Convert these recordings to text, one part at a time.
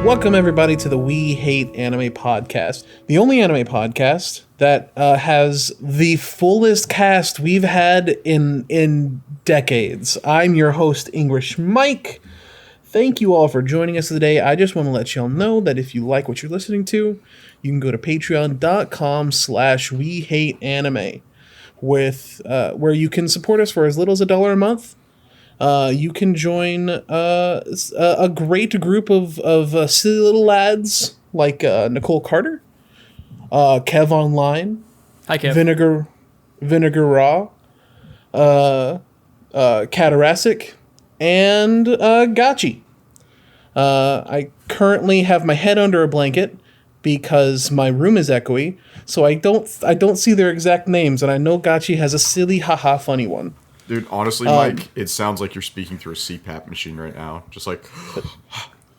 Welcome everybody to the We Hate Anime podcast, the only anime podcast that has the fullest cast we've had in decades. I'm your host, English Mike. Thank you all for joining us today. I just want to let y'all know that if you like what you're listening to, you can go to patreon.com/wehateanime with where you can support us for as little as $1 a month. You can join a great group of silly little lads like Nicole Carter, Kev Online, hi Kev, Vinegar Raw, Katarasic, and Gachi. I currently have my head under a blanket because my room is echoey, so I don't see their exact names, and I know Gachi has a silly haha funny one. Dude, honestly, Mike, it sounds like you're speaking through a CPAP machine right now. Just like...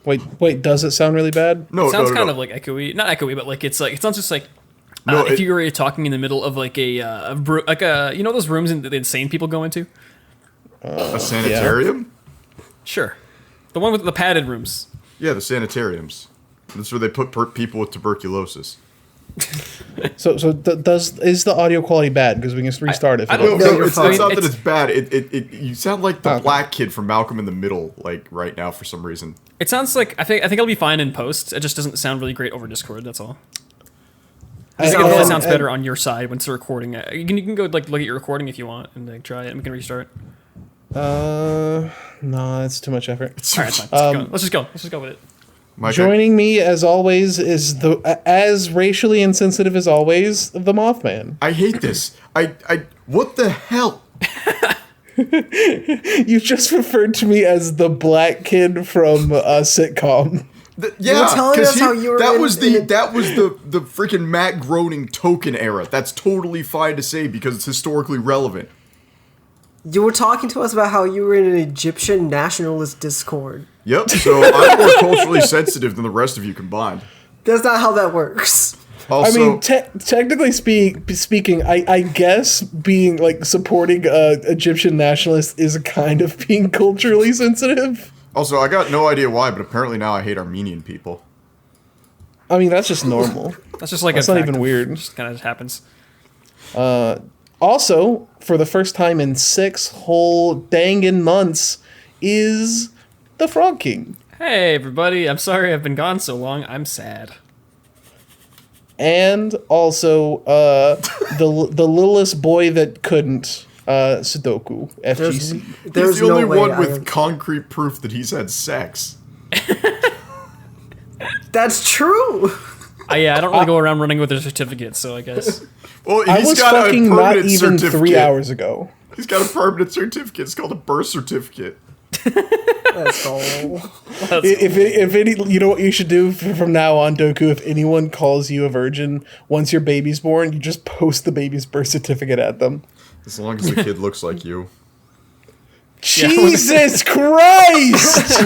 Wait, does it sound really bad? No, it sounds kind of like echoey. Not echoey, but like it sounds just like if you were talking in the middle of like you know those rooms that the insane people go into? A sanitarium? Yeah. Sure. The one with the padded rooms. Yeah, the sanitariums. That's where they put people with tuberculosis. So is the audio quality bad? Because we can restart it. It's not that it's bad. You sound like the black kid from Malcolm in the Middle, like right now for some reason. It sounds like I think it'll be fine in post. It just doesn't sound really great over Discord. That's all. I think it really sounds better on your side when it's a recording. You can go like look at your recording if you want and like try it, and we can restart. No, it's too much effort. All right, fine. Let's just go with it. Joining me, as always, is as racially insensitive as always, the Mothman. I hate this. What the hell? You just referred to me as the black kid from a sitcom. Yeah, because that was the freaking Matt Groening token era. That's totally fine to say because it's historically relevant. You were talking to us about how you were in an Egyptian nationalist Discord. Yep, so I'm more culturally sensitive than the rest of you combined. That's not how that works. Also, I mean, technically speaking, I guess being like supporting Egyptian nationalists is a kind of being culturally sensitive. Also, I got no idea why, but apparently now I hate Armenian people. I mean, that's just normal. That's just like that's not even weird. It just kind of happens. Also, for the first time in 6 whole dangin' months, is the Frog King. Hey, everybody. I'm sorry I've been gone so long. I'm sad. And also, the littlest boy that couldn't, Sudoku, FGC. He's the only one with concrete proof that he's had sex. That's true. Yeah, I don't really go around running with a certificate, so I guess... Well, I was got fucking a not permanent even certificate. 3 hours ago. He's got a permanent certificate. It's called a birth certificate. That's all. If any, you know what you should do from now on, Doku? If anyone calls you a virgin once your baby's born, you just post the baby's birth certificate at them. As long as the kid looks like you. Jesus Christ!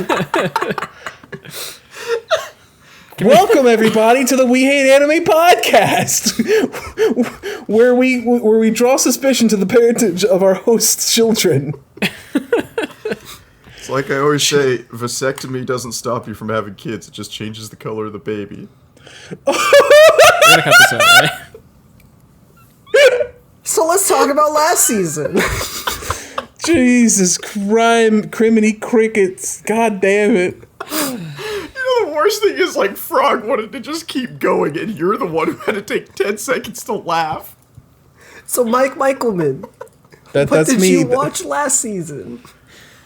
Welcome everybody to the We Hate Anime podcast, where we draw suspicion to the parentage of our host's children. It's like I always say, vasectomy doesn't stop you from having kids; it just changes the color of the baby. We're gonna cut this out, right? So let's talk about last season. Jesus, criminy crickets! God damn it! The worst thing is, like, Frog wanted to just keep going, and you're the one who had to take 10 seconds to laugh. So, Mike Michelman, what did me. you watch last season?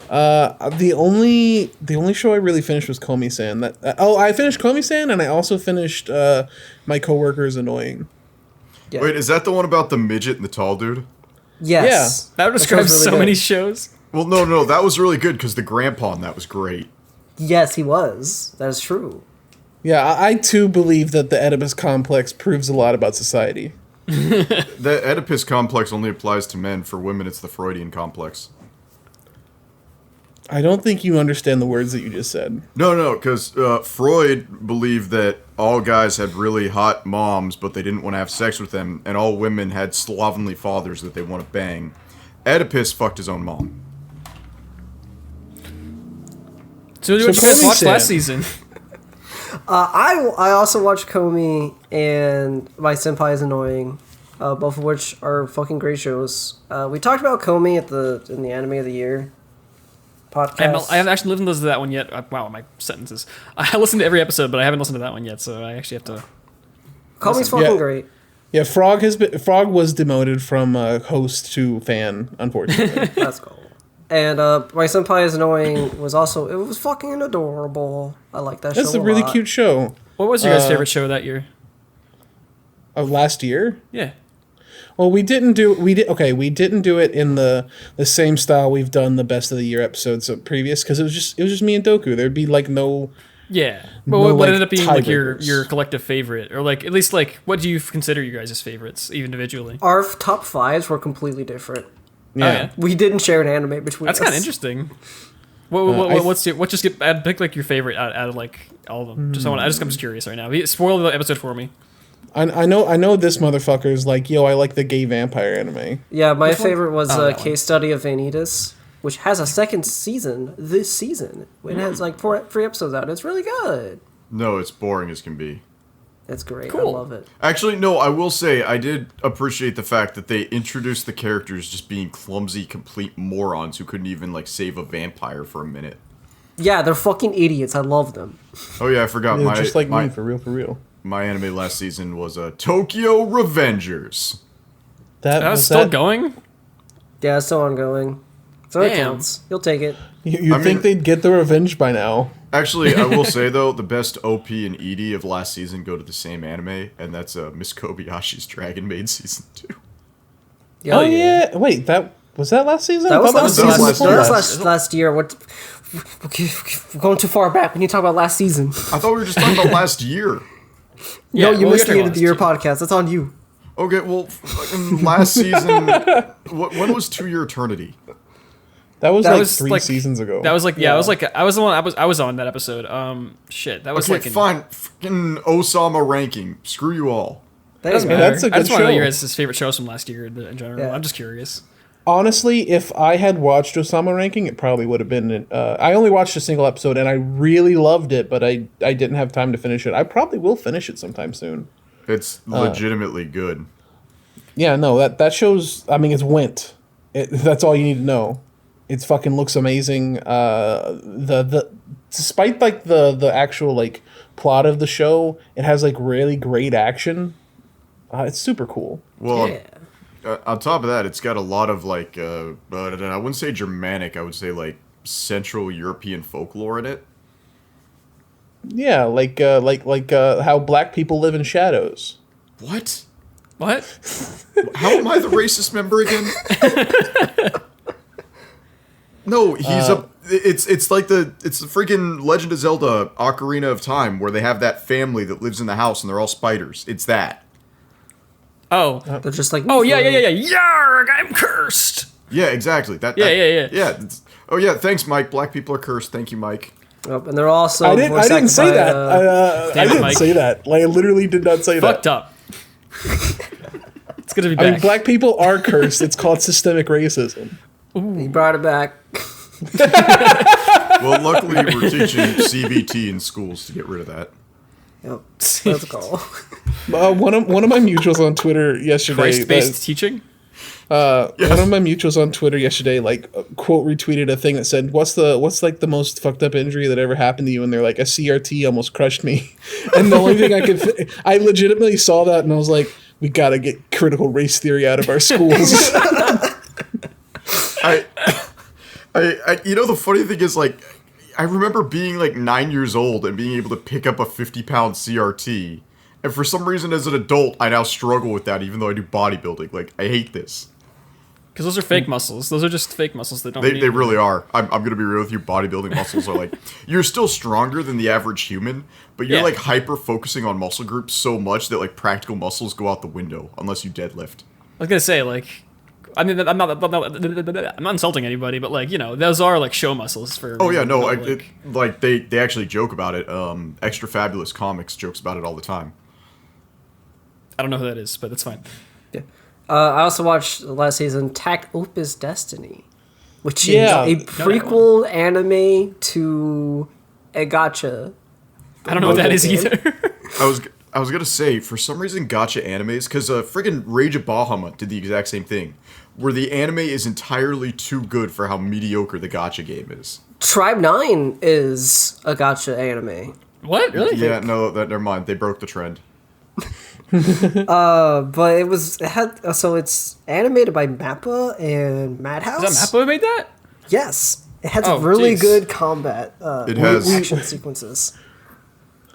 The only show I really finished was Komi-san. I finished Komi-san, and I also finished My Coworker's Annoying. Yeah. Wait, is that the one about the midget and the tall dude? Yes. Yeah. That describes really so many shows. Well, no, that was really good, because the grandpa on that was great. Yes, he was. That is true. Yeah, I too believe that the Oedipus complex proves a lot about society. The Oedipus complex only applies to men. For women, it's the Freudian complex. I don't think you understand the words that you just said. No, because Freud believed that all guys had really hot moms, but they didn't want to have sex with them, and all women had slovenly fathers that they want to bang. Oedipus fucked his own mom. So what you guys watched last season? I also watched Komi and My Senpai is Annoying, both of which are fucking great shows. We talked about Komi in the Anime of the Year podcast. I haven't actually listened to that one yet. Wow, my sentences. I listened to every episode, but I haven't listened to that one yet, so I actually have to. Komi's fucking Yeah. great. Yeah, Frog was demoted from host to fan, unfortunately. That's cool. And My Senpai is Annoying it was fucking adorable. I like that show. That's a really lot. cute show. What was your guys' favorite show that year? Of last year? Yeah. Well, we didn't do it in the same style we've done the best of the year episodes of previous, because it was just me and Doku. There'd be like no. Yeah, but No, what like, ended up being like tiebreakers. your collective favorite, or like at least like what do you consider you guys' favorites, even individually? Our top fives were completely different. Yeah. Oh, yeah. We didn't share an anime between That's us. kind of interesting. Pick like your favorite out of like all of them. I'm just curious right now. Spoil the episode for me. I know this motherfucker's like, yo, I like the gay vampire anime. Yeah, my favorite was Oh, that one. Case Study of Vanitas, which has a second season this season. It has like three episodes out. It's really good. No, it's boring as can be. It's great. I Cool. love it. Actually, no, I will say I did appreciate the fact that they introduced the characters just being clumsy, complete morons who couldn't even like save a vampire for a minute. Yeah, they're fucking idiots. I love them. Oh yeah, I forgot Yeah, just like my me, for real. my anime last season was Tokyo Revengers. That was still going. Yeah, it's still ongoing. So it Damn. counts. You'll take it. You I think mean- they'd get the revenge by now? Actually, I will say though, the best OP and ED of last season go to the same anime, and that's Miss Kobayashi's Dragon Maid season 2. Oh yeah. Wait, that was that last season? That I was thought last that was season. last That was year. last year. What? We're going too far back. We need to talk about last season. I thought we were just talking about last year. Yeah, No, you well, missed we the gotta end of the year talk about podcast. That's on you. Okay, well, fucking last season. When was 2 Year Eternity? That was That like was, three like- seasons ago. That was like I was the one I was on that episode. Shit, that was Okay, like in, fine. Fucking Osama ranking. Screw you all. That Doesn't doesn't matter. That's a I just good want to know show. your guys' favorite shows from last year in general. Yeah. I'm just curious. Honestly, if I had watched Osama Ranking, it probably would have been. I only watched a single episode, and I really loved it, but I didn't have time to finish it. I probably will finish it sometime soon. It's legitimately good. Yeah, no, that shows. I mean, it's Went. That's all you need to know. It fucking looks amazing. The despite like the actual like plot of the show, it has like really great action. It's super cool. Well, Yeah. on top of that, it's got a lot of like, I wouldn't say Germanic, I would say like Central European folklore in it. Yeah, like how black people live in shadows. What? What? How am I the racist member again? No, he's it's like the freaking Legend of Zelda Ocarina of Time where they have that family that lives in the house and they're all spiders. It's that. Oh. They're just like. Oh yeah. Yarg! I'm cursed. Yeah, exactly. That. Yeah. Yeah. Oh yeah, thanks, Mike. Black people are cursed. Thank you, Mike. Yep, and they're also. I didn't voice say acted by, that. I Damn it, didn't Mike. say that. Like I literally did not say Fucked that. up. It's gonna be I back. mean, black people are cursed. It's called systemic racism. He brought it back. Well, luckily we're teaching CBT in schools to get rid of that. Yep. Let's go. One of my mutuals on Twitter yesterday. Christ-based teaching. One of my mutuals on Twitter yesterday, like quote retweeted a thing that said, "What's like the most fucked up injury that ever happened to you?" And they're like, "A CRT almost crushed me." And the only thing I legitimately saw that, and I was like, "We gotta get critical race theory out of our schools." I you know, the funny thing is, like, I remember being like 9 years old and being able to pick up a 50-pound CRT, and for some reason as an adult I now struggle with that even though I do bodybuilding. Like, I hate this. Because those are fake muscles. Those are just fake muscles that don't. They really are. I'm gonna be real with you. Bodybuilding muscles are like, you're still stronger than the average human, but you're Yeah. like hyper focusing on muscle groups so much that like practical muscles go out the window unless you deadlift. I was gonna say like, I mean, I'm not insulting anybody, but like, you know, those are like show muscles for. Oh yeah, no, like, they actually joke about it. Extra Fabulous Comics jokes about it all the time. I don't know who that is, but that's fine. Yeah. I also watched last season Tact Opus Destiny, which Yeah. is a prequel anime to Egacha. I don't know what that is either. I was gonna say, for some reason, gacha animes, because friggin' Rage of Bahamut did the exact same thing, where the anime is entirely too good for how mediocre the gacha game is. Tribe 9 is a gacha anime. What? Really? Yeah, no, never mind. They broke the trend. But it's animated by Mappa and Madhouse. Is that Mappa who made that? Yes. It has Oh, really jeez. good combat It has- action sequences.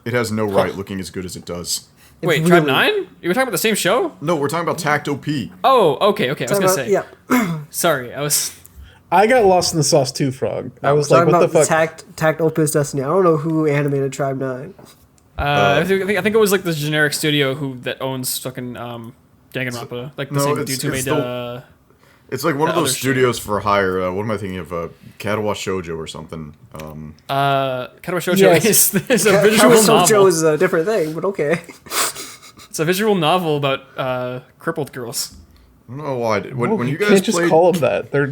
It has no right looking as good as it does. It's Wait, Tribe really- 9? You were talking about the same show? No, we're talking about Tact OP. Oh, okay. I was gonna say. Yeah. Sorry, I was. I got lost in the sauce too, Frog. I was Talking like, what the about fuck? Tact Opus Destiny. I don't know who animated Tribe 9. I think it was like this generic studio that owns fucking Danganronpa, like the No, same it's- dudes who it's made It's like one of The those other shit. studios for hire. What am I thinking of? Katawa Shoujo or something. Katawa Shoujo Yes. is a visual Shoujo novel. is a different thing, but okay. It's a visual novel about crippled girls. I don't know why. When you You guys can't just played, call them that. They're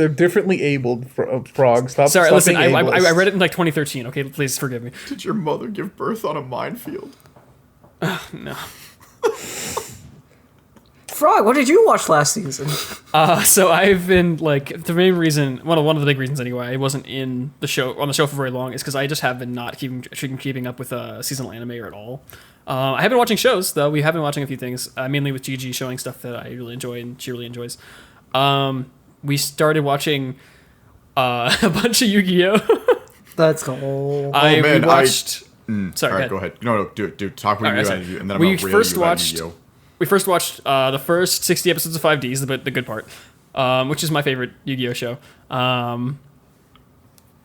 differently abled Frog. Stop. Sorry, stop listen, being I ableist. read it in like 2013. Okay, please forgive me. did your mother give birth on a minefield? No. Frog, what did you watch last season? So I've been like the main reason, one of the big reasons anyway, I wasn't on the show for very long is because I just have been not keeping up with seasonal anime or at all. I have been watching shows though. We have been watching a few things, mainly with Gigi showing stuff that I really enjoy and she really enjoys. We started watching a bunch of Yu-Gi-Oh. Let's go. man, we watched. Sorry, All right, go ahead. No, dude. Talk with All me right, about sorry. you, and then I'm We gonna rail first you about watched- Yu-Gi-Oh. We first watched the first 60 episodes of 5Ds, the good part, which is my favorite Yu-Gi-Oh show.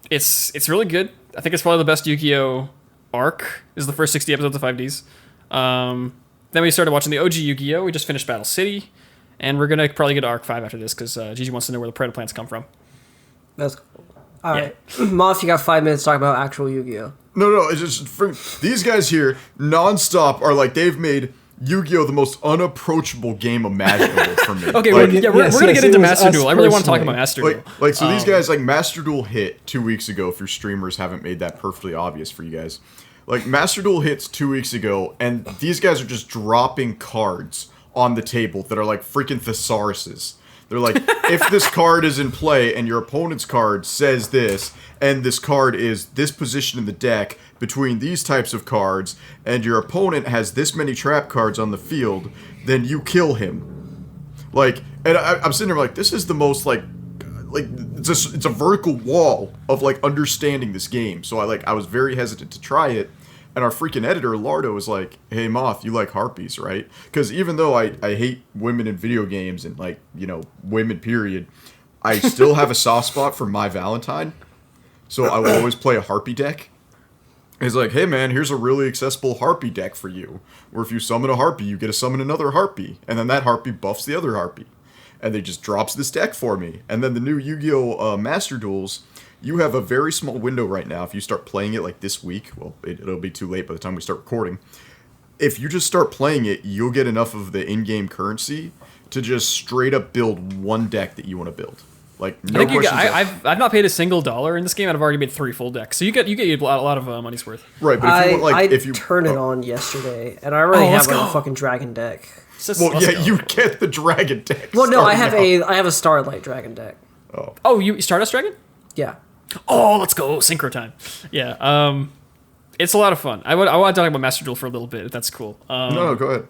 It's really good. I think it's probably the best Yu-Gi-Oh arc is the first 60 episodes of 5Ds. Then we started watching the OG Yu-Gi-Oh. We just finished Battle City, and we're gonna probably get to Arc 5 after this because Gigi wants to know where the Predator plants come from. That's cool. All right. Moth, you got 5 minutes to talk about actual Yu-Gi-Oh. No, it's just these guys here nonstop are like they've made Yu-Gi-Oh the most unapproachable game imaginable for me. Okay, like, we're yes, gonna yes, get it into was Master us Duel. I really want to talk personally. about Master Duel. so these guys like Master Duel hit 2 weeks ago. If your streamers haven't made that perfectly obvious for you guys, like Master Duel hits 2 weeks ago, and these guys are just dropping cards on the table that are like freaking thesauruses. They're like, if this card is in play and your opponent's card says this, and this card is this position in the deck between these types of cards, and your opponent has this many trap cards on the field, then you kill him. Like, and I'm sitting there like, this is the most like it's a vertical wall of like understanding this game. So I was very hesitant to try it. And our freaking editor, Lardo, was like, hey, Moth, you like harpies, right? Because even though I hate women in video games and, like, you know, women, period, I still have a soft spot for My Valentine. So I will always play a harpy deck. He's like, hey, man, here's a really accessible harpy deck for you. Where if you summon a harpy, you get to summon another harpy. And then that harpy buffs the other harpy. And they just drops this deck for me. And then the new Yu-Gi-Oh! Master Duels... You have a very small window right now. If you start playing it like this week, well, it'll be too late by the time we start recording. If you just start playing it, you'll get enough of the in-game currency to just straight up build one deck that you want to build. Like no questions asked. I've not paid a single dollar in this game, and I've already made 3 full decks. So you get a lot of money's worth. Right, but if you want, like, I if you turned it on yesterday, and I already let's have like go. a fucking dragon deck. Let's yeah, go. you get the dragon deck. Well, no, I have starting out. I have a Starlight dragon deck. Oh, you Stardust Dragon? Yeah. Oh, let's go synchro time. Yeah. It's a lot of fun. I want to talk about Master Duel for a little bit, if that's cool. No, go ahead.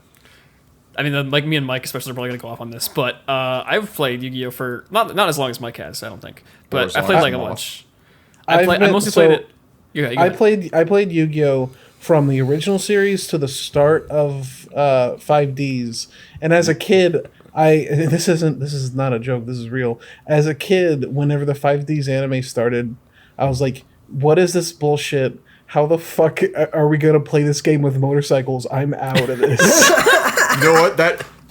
I mean, like me and Mike especially are probably gonna go off on this, but I've played Yu-Gi-Oh for not as long as Mike has, I don't think, but I played like a bunch. I mostly played it. You I played Yu-Gi-Oh from the original series to the start of 5Ds, and as a kid, this is not a joke. This is real. As a kid, whenever the 5Ds anime started, I was like, "What is this bullshit? How the fuck are we gonna play this game with motorcycles? I'm out of this." You know what?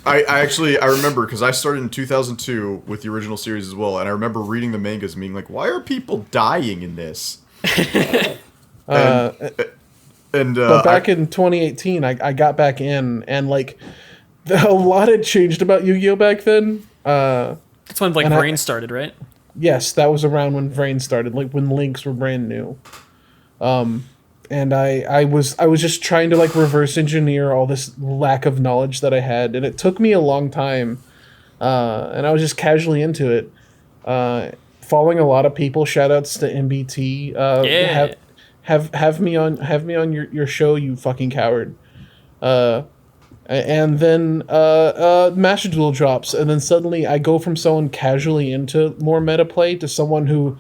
I remember because I started in 2002 with the original series as well, and I remember reading the mangas and being like, "Why are people dying in this?" But back in 2018, I got back in, and like a lot had changed about Yu-Gi-Oh back then. That's when like Brain started, right? Yes, that was around when Vrain started, like when links were brand new. I was just trying to like reverse engineer all this lack of knowledge that I had, and it took me a long time. And I was just casually into it, following a lot of people. Shout outs to MBT. Yeah. Have me on your show, you fucking coward. And then Master Duel drops, and then suddenly I go from someone casually into more meta play to someone who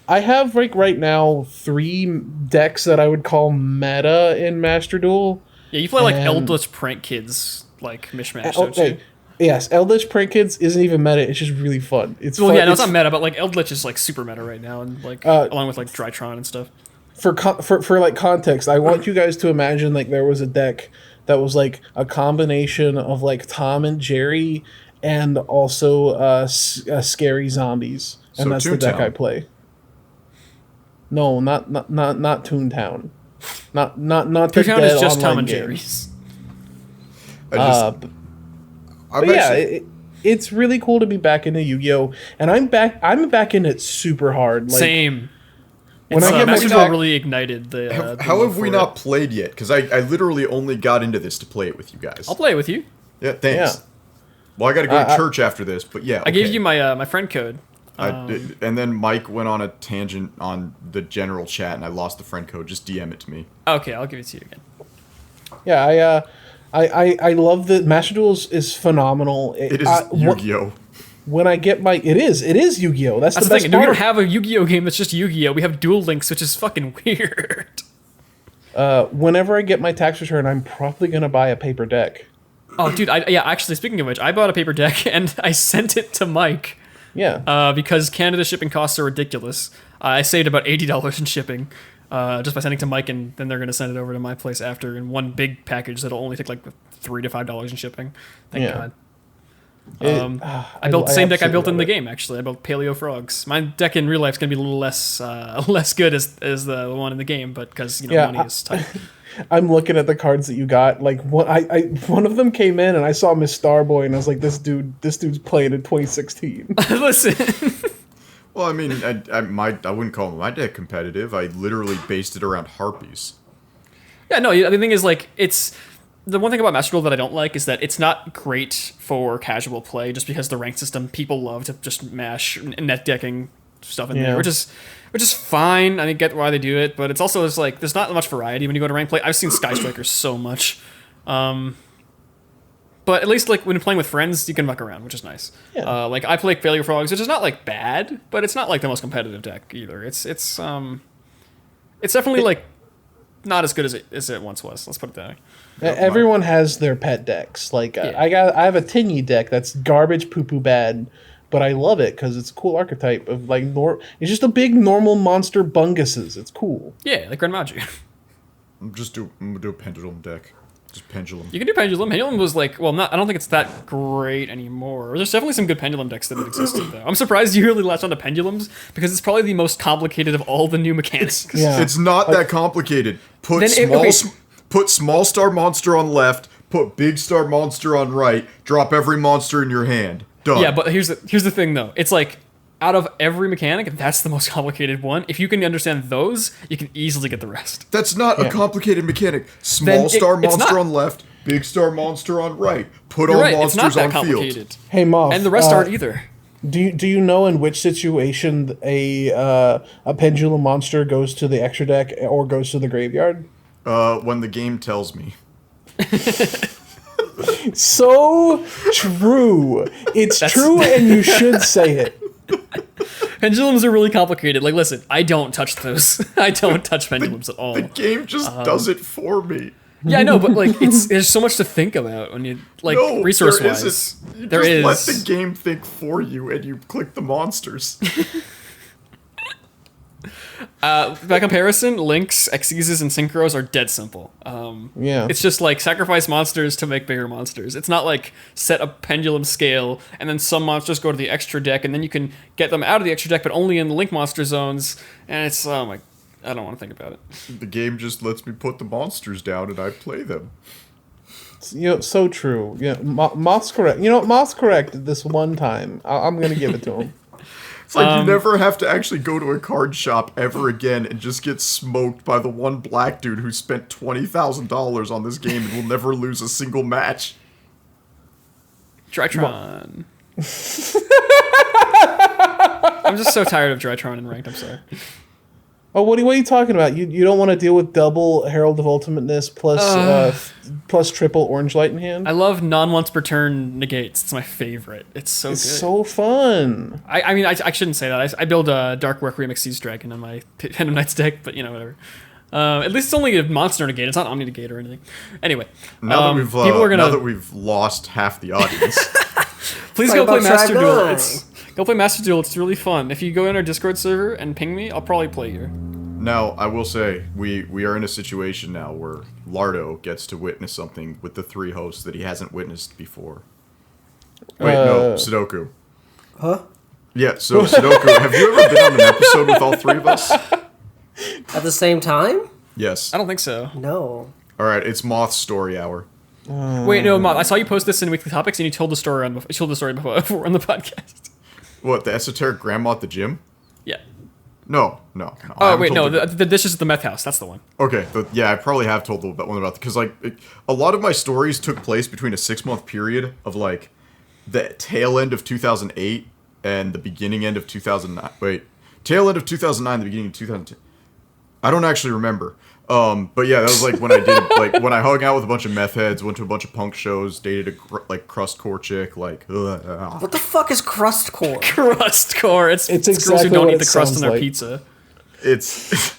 I have like right now 3 decks that I would call meta in Master Duel. Yeah, you play like And- Eldritch Prank Kids, like mishmash, don't you? Okay. Yes, Eldritch Prank Kids isn't even meta. It's just really fun. It's Well, fun. yeah, no, it's not meta, but like Eldritch is like super meta right now, and like along with like Drytron and stuff. For like context, I want you guys to imagine like there was a deck that was like a combination of like Tom and Jerry and also scary zombies, and So that's the deck Toontown. I play. No, not Toontown. Not the Toontown dead is just online Tom and game. Jerry's. I just, I'm But yeah, actually, it's really cool to be back into Yu-Gi-Oh, and I'm back in it super hard. Like, Same. When It's, I get my Master Duel back- really ignited the. the how love have we for not it. played yet? Because I literally only got into this to play it with you guys. I'll play it with you. Yeah, thanks. Yeah. Well, I got to go to church after this, but yeah. I gave okay. you my my friend code. I did, and then Mike went on a tangent on the general chat, and I lost the friend code. Just DM it to me. Okay, I'll give it to you again. Yeah, I love that Master Duels is phenomenal. It is What- Yu-Gi-Oh! when I get my it is Yu-Gi-Oh. That's That's the the best thing. We part. don't have a Yu-Gi-Oh game that's just Yu-Gi-Oh. We have Duel Links, which is fucking weird. Whenever I get my tax return, I'm probably gonna buy a paper deck. Oh, dude. Yeah. Actually, speaking of which, I bought a paper deck and I sent it to Mike Yeah, because Canada shipping costs are ridiculous. I saved about $80 in shipping just by sending it to Mike, and then they're gonna send it over to my place after in one big package that'll only take like $3 to $5 in shipping. Thank Yeah. God. I built the same deck I built in the game. Actually, I built Paleo Frogs. My deck in real life is gonna be a little less less good as the one in the game, but because Yeah, money is tight. I'm looking at the cards that you got. Like one of them came in and I saw Miss Starboy and I was like, this dude's playing in 2016. Listen, Well, I mean, I wouldn't call my deck competitive. I literally based it around harpies. yeah, no. The thing is, like, it's the one thing about Master Duel that I don't like is that it's not great for casual play, just because the rank system people love to just mash net decking stuff in Yeah. there, which is fine. I get why they do it, but it's also just like there's not much variety when you go to rank play. I've seen Sky Strikers so much. But at least like when you're playing with friends, you can muck around, which is nice. Yeah. Like I play Failure Frogs, which is not like bad, but it's not like the most competitive deck either. It's definitely like not as good as it once was. Let's put it that way. Everyone has their pet decks. Like Yeah. I have a Tingy deck that's garbage, poo poo bad, but I love it because it's a cool archetype of like it's just a big normal monster bunguses. It's cool. Yeah, like Grand Magi. I'm gonna do a pendulum deck. Just pendulum. You can do Pendulum. Pendulum was like, well, not. I don't think it's that great anymore. There's definitely some good Pendulum decks that have existed though. I'm surprised you really latched on to Pendulums because it's probably the most complicated of all the new mechanics. Yeah. It's not that complicated. Put Then put small star monster on left. Put big star monster on right. Drop every monster in your hand. Done. Yeah, but here's the thing though. It's like out of every mechanic, that's the most complicated one. If you can understand those, you can easily get the rest. That's not a Yeah. complicated mechanic. Then Small star it's monster not. on left. Big star monster on right. Put You're all right. It's not monsters that on field. complicated. Hey Moth, And the rest aren't either. Do you know in which situation a pendulum monster goes to the extra deck or goes to the graveyard? When the game tells me. So true. It's true, and you should say it. Pendulums are really complicated. Like, listen, I don't touch those. I don't touch pendulums at all. The game just does it for me. Yeah, I know, but like, there's so much to think about when you like No, resource there wise. isn't. You There just is. let the game think for you, and you click the monsters. By comparison, Links, Xyzes, and Synchros are dead simple. Yeah. It's just like sacrifice monsters to make bigger monsters. It's not like set a pendulum scale and then some monsters go to the extra deck and then you can get them out of the extra deck but only in the Link monster zones. And it's, oh my, I don't want to think about it. The game just lets me put the monsters down, and I play them. So true. Yeah, Moth's correct. Moth's correct this one time. I'm gonna give it to him. It's like you never have to actually go to a card shop ever again and just get smoked by the one black dude who spent $20,000 on this game and will never lose a single match. Drytron. I'm just so tired of Drytron in ranked. I'm sorry. Oh, what are you talking about? You don't want to deal with double Herald of Ultimateness plus triple Orange Light in hand? I love non-once per turn negates. It's my favorite. It's so It's good. so fun. I mean, I shouldn't say that. I build a Dark Work Remix Siege Dragon on my Hand of Knights deck, but whatever. At least it's only a monster negate. It's not Omni negate or anything. Anyway, Now that we've lost half the audience, please go play Master Duel. Go play Master Duel. It's really fun. If you go in our Discord server and ping me, I'll probably play you. now I will say we are in a situation now where Lardo gets to witness something with the 3 hosts that he hasn't witnessed before. Wait, no, Sudoku. Huh? Yeah, so Sudoku, have you ever been on an episode with all 3 of us? At the same time? Yes. I don't think so. No. All right, it's Moth's story hour. Wait, no, Mom. I saw you post this in Weekly Topics, and you told the story on before on the podcast. What, the esoteric grandma at the gym? Yeah. No. Oh wait, no. The dishes at the meth house. That's the one. Okay, yeah, I probably have told the one about because a lot of my stories took place between a 6-month period of like the tail end of 2008 and the beginning end of 2009. Wait, tail end of 2009, the beginning of 2010. I don't actually remember. But yeah, that was like when I did when I hung out with a bunch of meth heads, went to a bunch of punk shows, dated a crustcore chick. What the fuck is crustcore? Crustcore. It's exactly girls who don't what eat it the crust sounds on their like. pizza. It's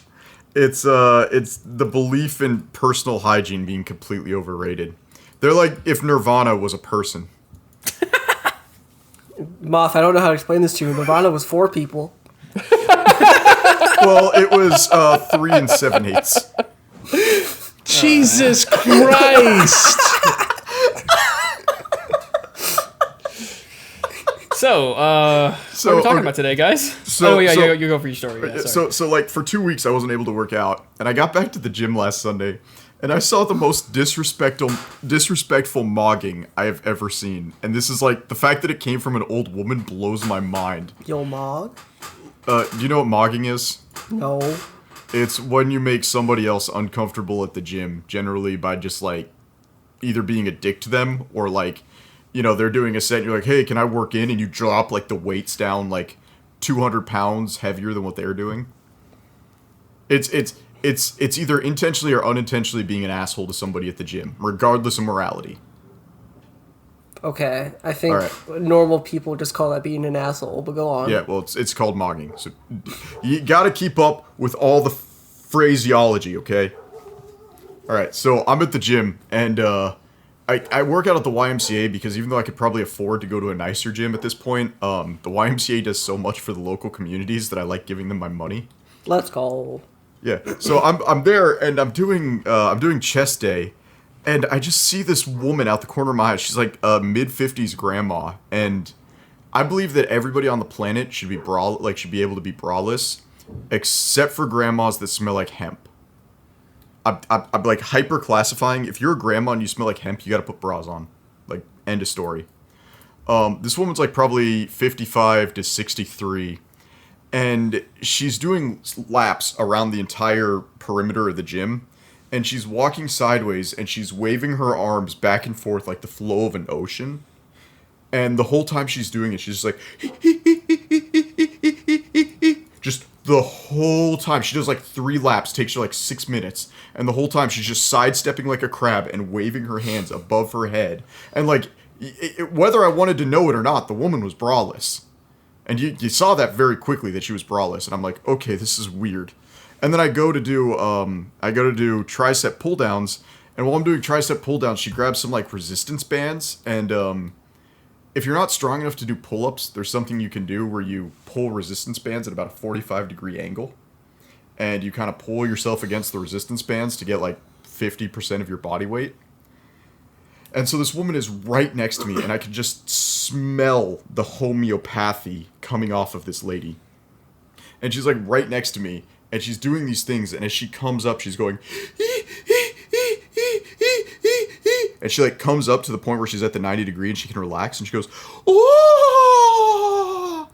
the belief in personal hygiene being completely overrated. They're like if Nirvana was a person. Moth, I don't know how to explain this to you. Nirvana was 4 people. Well, it was 3 7/8. Jesus Christ! So, what are we talking about today, guys? You go for your story. Yeah, sorry. So like for 2 weeks I wasn't able to work out, and I got back to the gym last Sunday, and I saw the most disrespectful mogging I have ever seen. And this is like the fact that it came from an old woman blows my mind. Yo, Mog? Do you know what mogging is? No. It's when you make somebody else uncomfortable at the gym, generally by just like either being a dick to them or like, they're doing a set and you're like, hey, can I work in? And you drop like the weights down like 200 pounds heavier than what they're doing. It's either intentionally or unintentionally being an asshole to somebody at the gym, regardless of morality. Okay, I think normal people just call that being an asshole, but go on. Yeah, well, it's called mogging. So you gotta keep up with all the phraseology, okay? Alright, so I'm at the gym, and I work out at the YMCA because even though I could probably afford to go to a nicer gym at this point, the YMCA does so much for the local communities that I like giving them my money. Let's go. Yeah, so I'm there, and I'm doing chest day, and I just see this woman out the corner of my eye. She's like a mid-50s grandma, and I believe that everybody on the planet should be should be able to be braless, except for grandmas that smell like hemp. I'm like hyper classifying. If you're a grandma and you smell like hemp, you gotta put bras on. Like, end of story. This woman's like probably 55 to 63, and she's doing laps around the entire perimeter of the gym. And she's walking sideways, and she's waving her arms back and forth like the flow of an ocean. And the whole time she's doing it, she's just like... just the whole time. She does like 3 laps, takes her like 6 minutes. And the whole time she's just sidestepping like a crab and waving her hands above her head. And like, whether I wanted to know it or not, the woman was braless. And you saw that very quickly that she was braless. And I'm like, okay, this is weird. And then I go to do tricep pull downs, and while I'm doing tricep pull downs, she grabs some like resistance bands, and if you're not strong enough to do pull-ups, there's something you can do where you pull resistance bands at about a 45-degree angle, and you kind of pull yourself against the resistance bands to get like 50% of your body weight. And so this woman is right next to me, and I can just smell the homeopathy coming off of this lady. And she's like right next to me. And she's doing these things, and as she comes up, she's going, and she like comes up to the point where she's at the 90 degree and she can relax, and she goes, oh!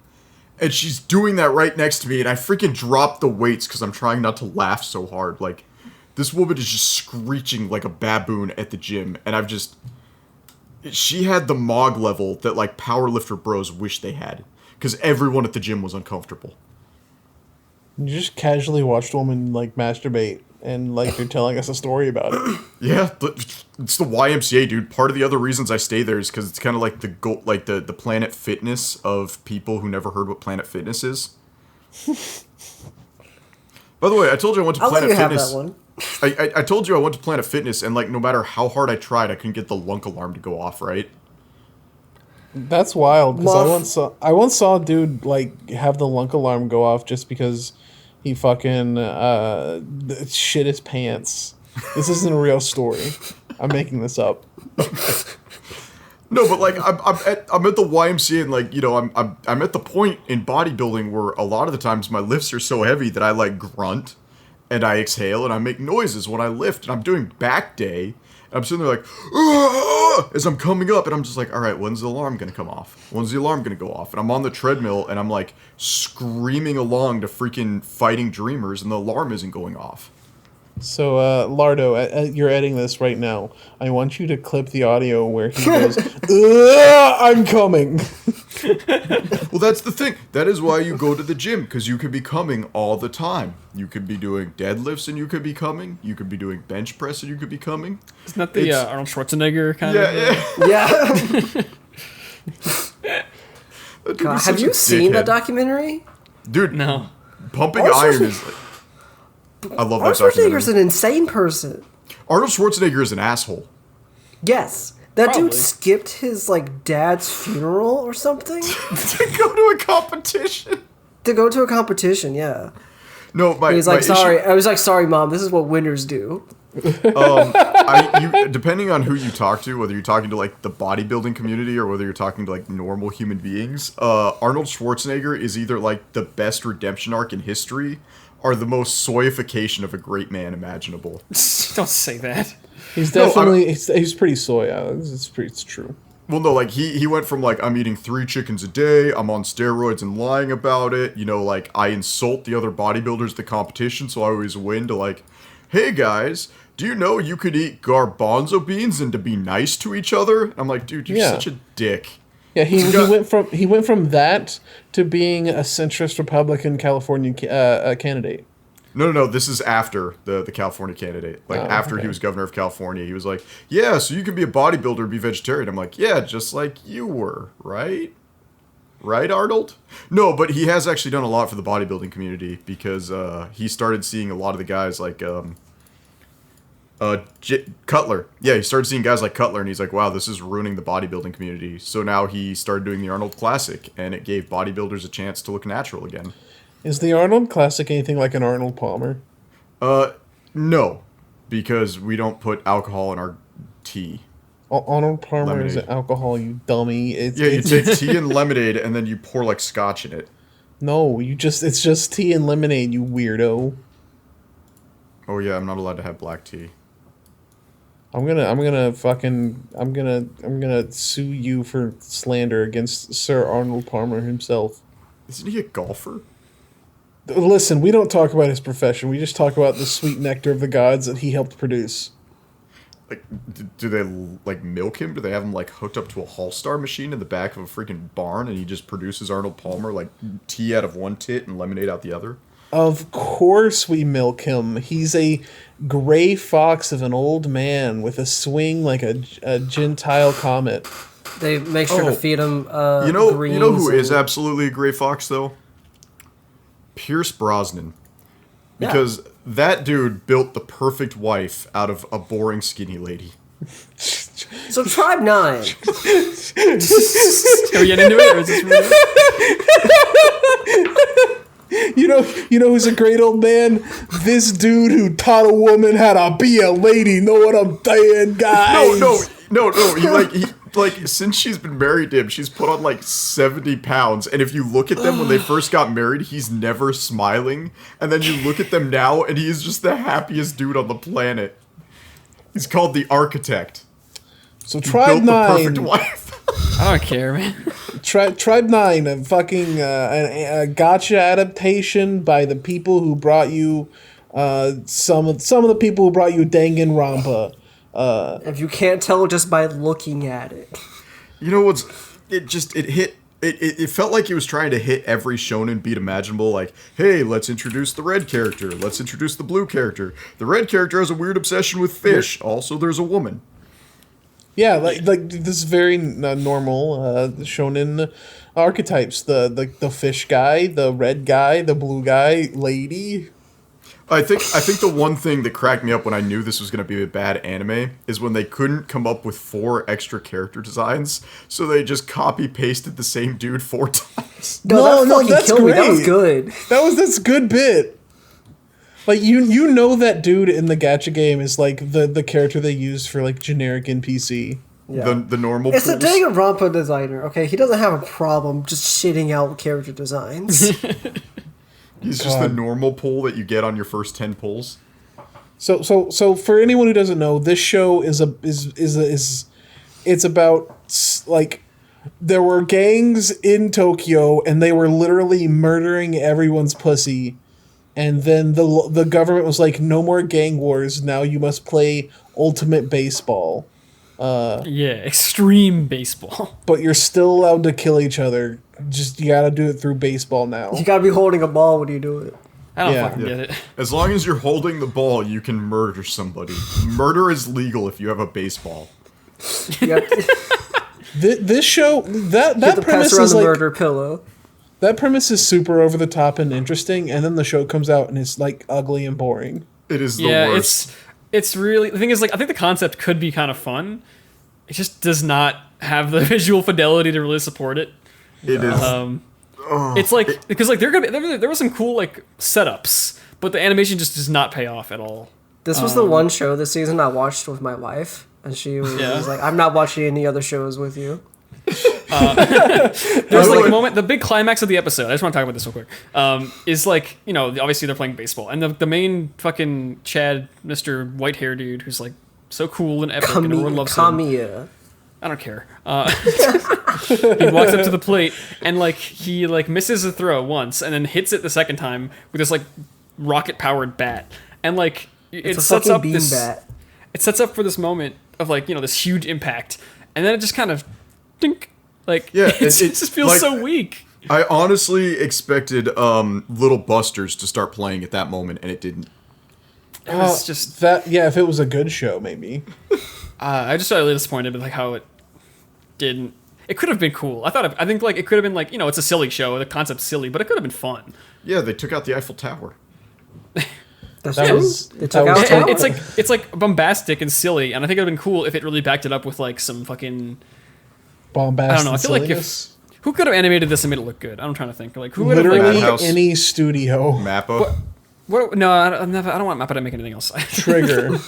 And she's doing that right next to me, and I freaking drop the weights because I'm trying not to laugh so hard. Like, this woman is just screeching like a baboon at the gym, and she had the Mog level that, like, powerlifter bros wish they had. Because everyone at the gym was uncomfortable. You just casually watched a woman, like, masturbate, and, like, you're telling us a story about it. Yeah, but it's the YMCA, dude. Part of the other reasons I stay there is because it's kind of like the Planet Fitness of people who never heard what Planet Fitness is. By the way, I told you I went to I'll let Planet you Fitness. have that one. I told you I went to Planet Fitness, and, like, no matter how hard I tried, I couldn't get the lunk alarm to go off, right? That's wild, because Muff. I once saw a dude, like, have the lunk alarm go off just because he fucking shit his pants. This isn't a real story. I'm making this up. No, but, like, I'm at the YMCA, and, like, you know, I'm at the point in bodybuilding where a lot of the times my lifts are so heavy that I, like, grunt and I exhale and I make noises when I lift, and I'm doing back day. I'm sitting there like, "Aah!" as I'm coming up, and I'm just like, all right, when's the alarm gonna come off? When's the alarm gonna go off? And I'm on the treadmill, and I'm like screaming along to freaking Fighting Dreamers, and the alarm isn't going off. So, Lardo, you're editing this right now. I want you to clip the audio where he goes, "Ugh, I'm coming." Well, that's the thing. That is why you go to the gym, because you could be coming all the time. You could be doing deadlifts, and you could be coming. You could be doing bench press, and you could be coming. Isn't that the Arnold Schwarzenegger kind of? Yeah. Yeah. God, have you seen that documentary? Dude, No. Pumping Arnold Iron Schwarzenegger- is like... I love that Arnold documentary. Schwarzenegger's an insane person. Arnold Schwarzenegger is an asshole. Yes. That Probably. dude skipped his, like, dad's funeral or something To go to a competition. to go to a competition, yeah. No, He's like, sorry. I was like, sorry, Mom, this is what winners do. Depending on who you talk to, whether you're talking to, like, the bodybuilding community or whether you're talking to, like, normal human beings, Arnold Schwarzenegger is either, like, the best redemption arc in history or the most soyification of a great man imaginable. Don't say that. He's definitely, he's pretty soy. It's true. Well, no, like, he went from, like, I'm eating 3 chickens a day, I'm on steroids and lying about it, you know, like, I insult the other bodybuilders at the competition, so I always win, to, like, hey, guys, do you know you could eat garbanzo beans and to be nice to each other? I'm like, dude, you're such a dick. Yeah, he went from that to being a centrist Republican California candidate. No, this is after the California candidate. Like, after he was governor of California, he was like, yeah, so you can be a bodybuilder, be vegetarian. I'm like, yeah, just like you were, right? Right, Arnold? No, but he has actually done a lot for the bodybuilding community because he started seeing a lot of the guys like Cutler. Yeah, he started seeing guys like Cutler, and he's like, wow, this is ruining the bodybuilding community. So now he started doing the Arnold Classic, and it gave bodybuilders a chance to look natural again. Is the Arnold Classic anything like an Arnold Palmer? No, because we don't put alcohol in our tea. Arnold Palmer Lemonade. is alcohol, you dummy. You take tea and lemonade, and then you pour, like, scotch in it. No, it's just tea and lemonade, you weirdo. Oh yeah, I'm not allowed to have black tea. I'm gonna sue you for slander against Sir Arnold Palmer himself. Isn't he a golfer? Listen, we don't talk about his profession. We just talk about the sweet nectar of the gods that he helped produce. Like, do they, like, milk him? Do they have him, like, hooked up to a All-Star machine in the back of a freaking barn, and he just produces Arnold Palmer, like, tea out of one tit and lemonade out the other? Of course we milk him. He's a gray fox of an old man with a swing like a Gentile comet. They make sure to feed him You know who greens is absolutely a gray fox, though? Pierce Brosnan. Because that dude built the perfect wife out of a boring skinny lady. So Tribe 9. Are we getting into it, or is this really? You know who's a great old man? This dude who taught a woman how to be a lady. Know what I'm saying, guys? No. He since she's been married to him, she's put on like 70 pounds. And if you look at them when they first got married, he's never smiling. And then you look at them now, and he is just the happiest dude on the planet. He's called the Architect. So Tribe Built the 9. perfect wife. I don't care, man. Tribe 9, a fucking a gotcha adaptation by the people who brought you some of the people who brought you Danganronpa. If you can't tell just by looking at it. You know what's? It felt like he was trying to hit every shonen beat imaginable. Like, hey, let's introduce the red character. Let's introduce the blue character. The red character has a weird obsession with fish. Also, there's a woman. Yeah, like this is very normal shonen archetypes. The fish guy, the red guy, the blue guy, lady. I think the one thing that cracked me up when I knew this was going to be a bad anime is when they couldn't come up with 4 extra character designs, so they just copy pasted the same dude 4 times. No, that's great. That was good. That's good bit. Like you know that dude in the gacha game is like the character they use for like generic NPC. Yeah. The normal. It's pools. a Danganronpa designer. Okay, he doesn't have a problem just shitting out character designs. He's just the normal pull that you get on your first 10 pulls. So for anyone who doesn't know, this show is it's about like there were gangs in Tokyo and they were literally murdering everyone's pussy, and then the government was like, no more gang wars. Now you must play ultimate baseball. Extreme baseball. But you're still allowed to kill each other. Just you gotta do it through baseball now. You gotta be holding a ball when you do it. I don't fucking get it. As long as you're holding the ball, you can murder somebody. Murder is legal if you have a baseball. This show that Get the premise pass around is the like murder pillow. that premise is super over the top and interesting, and then the show comes out and it's like ugly and boring. It is the worst. It's really, the thing is, like, I think the concept could be kind of fun. It just does not have the visual fidelity to really support it. It is. It's like because like there was some cool like setups, but the animation just does not pay off at all. This was the one show this season I watched with my wife, and she was like, "I'm not watching any other shows with you." There's like a moment, the big climax of the episode. I just want to talk about this real quick. Is like, you know, obviously they're playing baseball, and the main fucking Chad, Mr. White Hair dude, who's like so cool and epic, and everyone loves him. Kamiya. I don't care. He walks up to the plate and like he like misses a throw once and then hits it the second time with this like rocket powered bat, and like it sets up this bat. It sets up for this moment of like, you know, this huge impact, and then it just kind of dink, like it just feels like, so weak. I honestly expected Little Busters to start playing at that moment, and it didn't. It was just that. Yeah, if it was a good show, maybe. I just got really disappointed with like how it didn't. It could have been cool. I think like it could have been like, you know, it's a silly show. The concept's silly, but it could have been fun. Yeah, they took out the Eiffel Tower. That's true. It's like bombastic and silly, and I think it would have been cool if it really backed it up with like some fucking bombastic. I don't know. I feel like who could have animated this and made it look good? I'm trying to think. Like who would have literally like, any studio. Mappa. What? No, I don't want Mappa to make anything else. Trigger.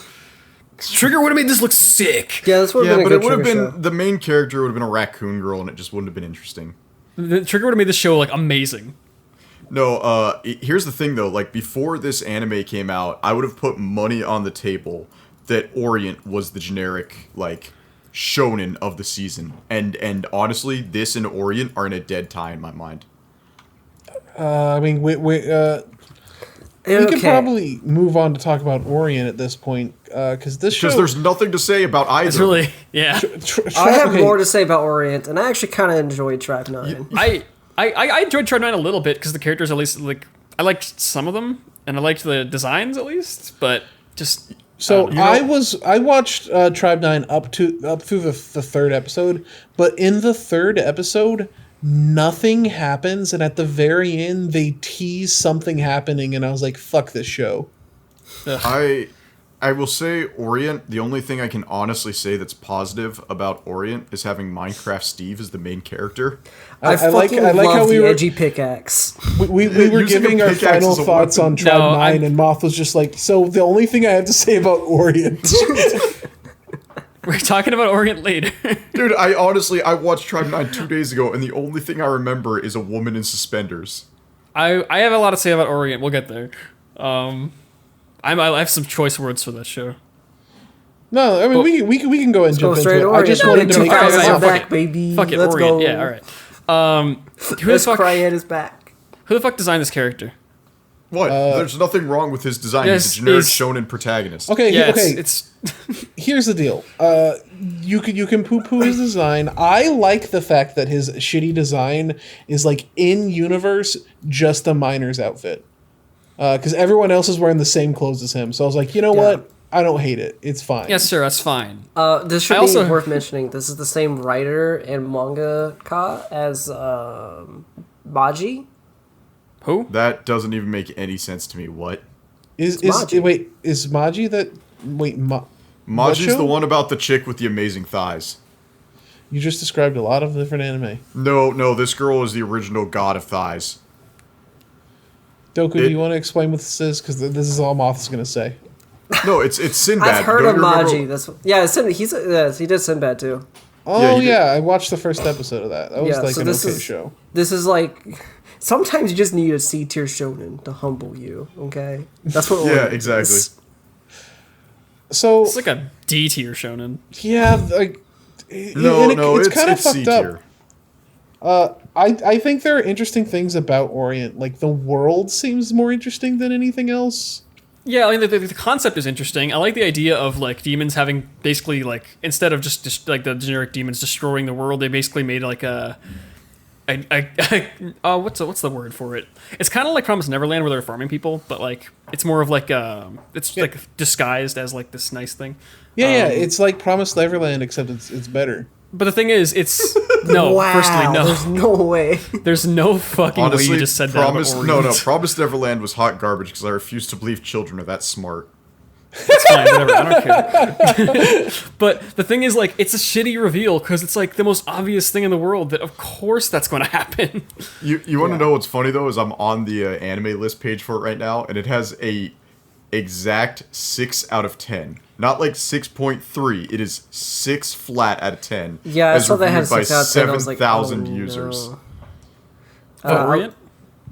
Trigger would have made this look sick. Yeah, this would have been a good it would have been show. the main character would have been a raccoon girl, and it just wouldn't have been interesting. The Trigger would have made this show like amazing. No, here's the thing though. Like before this anime came out, I would have put money on the table that Orient was the generic like shonen of the season, and honestly, this and Orient are in a dead tie in my mind. I mean, we could probably move on to talk about Orient at this point, because there's nothing to say about either. It's really I have more to say about Orient, and I actually kind of enjoyed Tribe 9. I enjoyed Tribe 9 a little bit because the characters, at least, like, I liked some of them, and I liked the designs at least, but just. So I watched Tribe 9 up through the third episode, but in the third episode, nothing happens, and at the very end, they tease something happening, and I was like, "Fuck this show." I will say Orient. The only thing I can honestly say that's positive about Orient is having Minecraft Steve as the main character. I like how we were edgy pickaxe. We were giving our final thoughts on Tribe 9, and Moth was just like, "So the only thing I have to say about Orient." We're talking about Orient later. Dude, I watched Tribe 9 2 days ago, and the only thing I remember is a woman in suspenders. I have a lot to say about Orient. We'll get there. I have some choice words for that show. No, I mean we can go and jump into it. I just wanted to make Fuck baby. it, Let's Orient. go. Yeah, all right. Who the Let's fuck? cry at his back. Who the fuck designed this character? What? There's nothing wrong with his design. Yes, He's a generic he's- shonen protagonist. Okay, Yeah, okay. it's Here's the deal. You can poo-poo his design. I like the fact that his shitty design is like in universe, just a miner's outfit. Because everyone else is wearing the same clothes as him. So I was like, you know what? I don't hate it. It's fine. yes, sir. That's fine. This should I be also- worth mentioning. This is the same writer and mangaka as Baji. Who? That doesn't even make any sense to me. What? Is Maji. wait, is Maji that? Wait, Maji's Macho? the one about the chick with the amazing thighs. You just described a lot of different anime. No, this girl is the original god of thighs. Doku, do you want to explain what this is? Because this is all Moth is going to say. No, it's Sinbad. I've heard Don't of you remember- Maji. That's he did Sinbad too. Oh Yeah, yeah, I watched the first episode of that. That was Yeah, like so an this okay is- show. This is like sometimes you just need a C tier shonen to humble you. Okay, that's what. Yeah, Orient exactly. is. So It's like a D tier shonen. yeah, like No, it's kind of it's fucked C tier. up. I think there are interesting things about Orient. Like the world seems more interesting than anything else. Yeah, I mean the concept is interesting. I like the idea of like demons having basically like instead of just like the generic demons destroying the world, they basically made like what's the word for it? It's kind of like Promised Neverland where they're farming people, but like it's more of like it's like disguised as like this nice thing. Yeah, it's like Promised Neverland, except it's better. But the thing is, it's no. Wow, Firstly, no. there's no way. There's no fucking way Honestly, you just said Promised, that. no, Promised Neverland was hot garbage because I refuse to believe children are that smart. It's fine, whatever. I don't care. But the thing is, like, it's a shitty reveal because it's like the most obvious thing in the world that, of course, that's going to happen. You want to know what's funny though? Is I'm on the anime list page for it right now, and it has a exact 6 out of 10. Not like 6.3. It is 6 flat out of 10. Yeah, I as saw that had reviewed by 6 out of 10. I was like, 7,000 oh, users. no. Orient?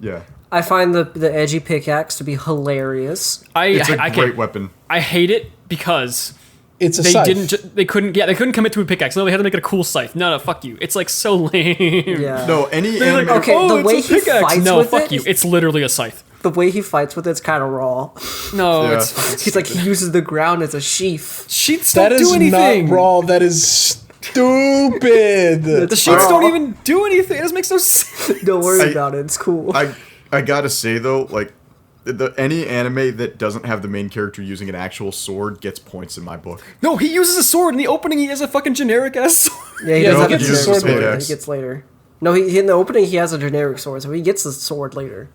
Yeah, I find the edgy pickaxe to be hilarious. it's a I great can't. weapon. I hate it because It's a they scythe. didn't. They couldn't commit to a pickaxe. No, they had to make it a cool scythe. No, fuck you. It's like so lame. Yeah. No, any They're anime. like, Okay, oh, the it's way a he pickaxe. fights No, with fuck it- you. It's literally a scythe. The way he fights with it's kind of raw. No, Yeah. it's fucking He's like he uses the ground as a sheath. sheets That don't is do anything. not raw. That is stupid. The sheets don't even do anything. It doesn't make no sense. Don't worry I- about it. It's cool. I gotta say though, like any anime that doesn't have the main character using an actual sword gets points in my book. No, he uses a sword in the opening. He has a fucking generic ass sword. Yeah, he Yeah, does he have a gets generic his sword sword. later. He gets later. No, he in the opening he has a generic sword, so he gets the sword later.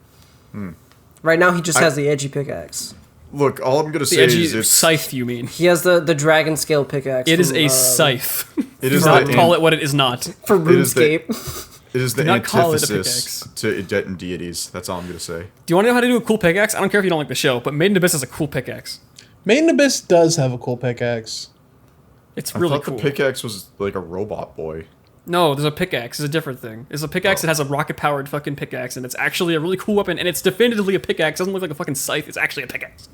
Right now he just has the edgy pickaxe. Look, all I'm gonna The say edgy is it's scythe, you mean? He has the dragon scale pickaxe. It is from, a scythe. it Do is not the call it what it is not. for it is the- RuneScape. it is the Do not call it a antithesis to Idet deities. That's all I'm gonna say. Do you want to know how to do a cool pickaxe? I don't care if you don't like the show, but Made in Abyss has a cool pickaxe. Maiden Abyss does have a cool pickaxe. It's I really thought cool. the pickaxe was like a robot boy. No, there's a pickaxe. It's a different thing. There's a pickaxe that has a rocket-powered fucking pickaxe, and it's actually a really cool weapon, and it's definitively a pickaxe. It doesn't look like a fucking scythe. It's actually a pickaxe.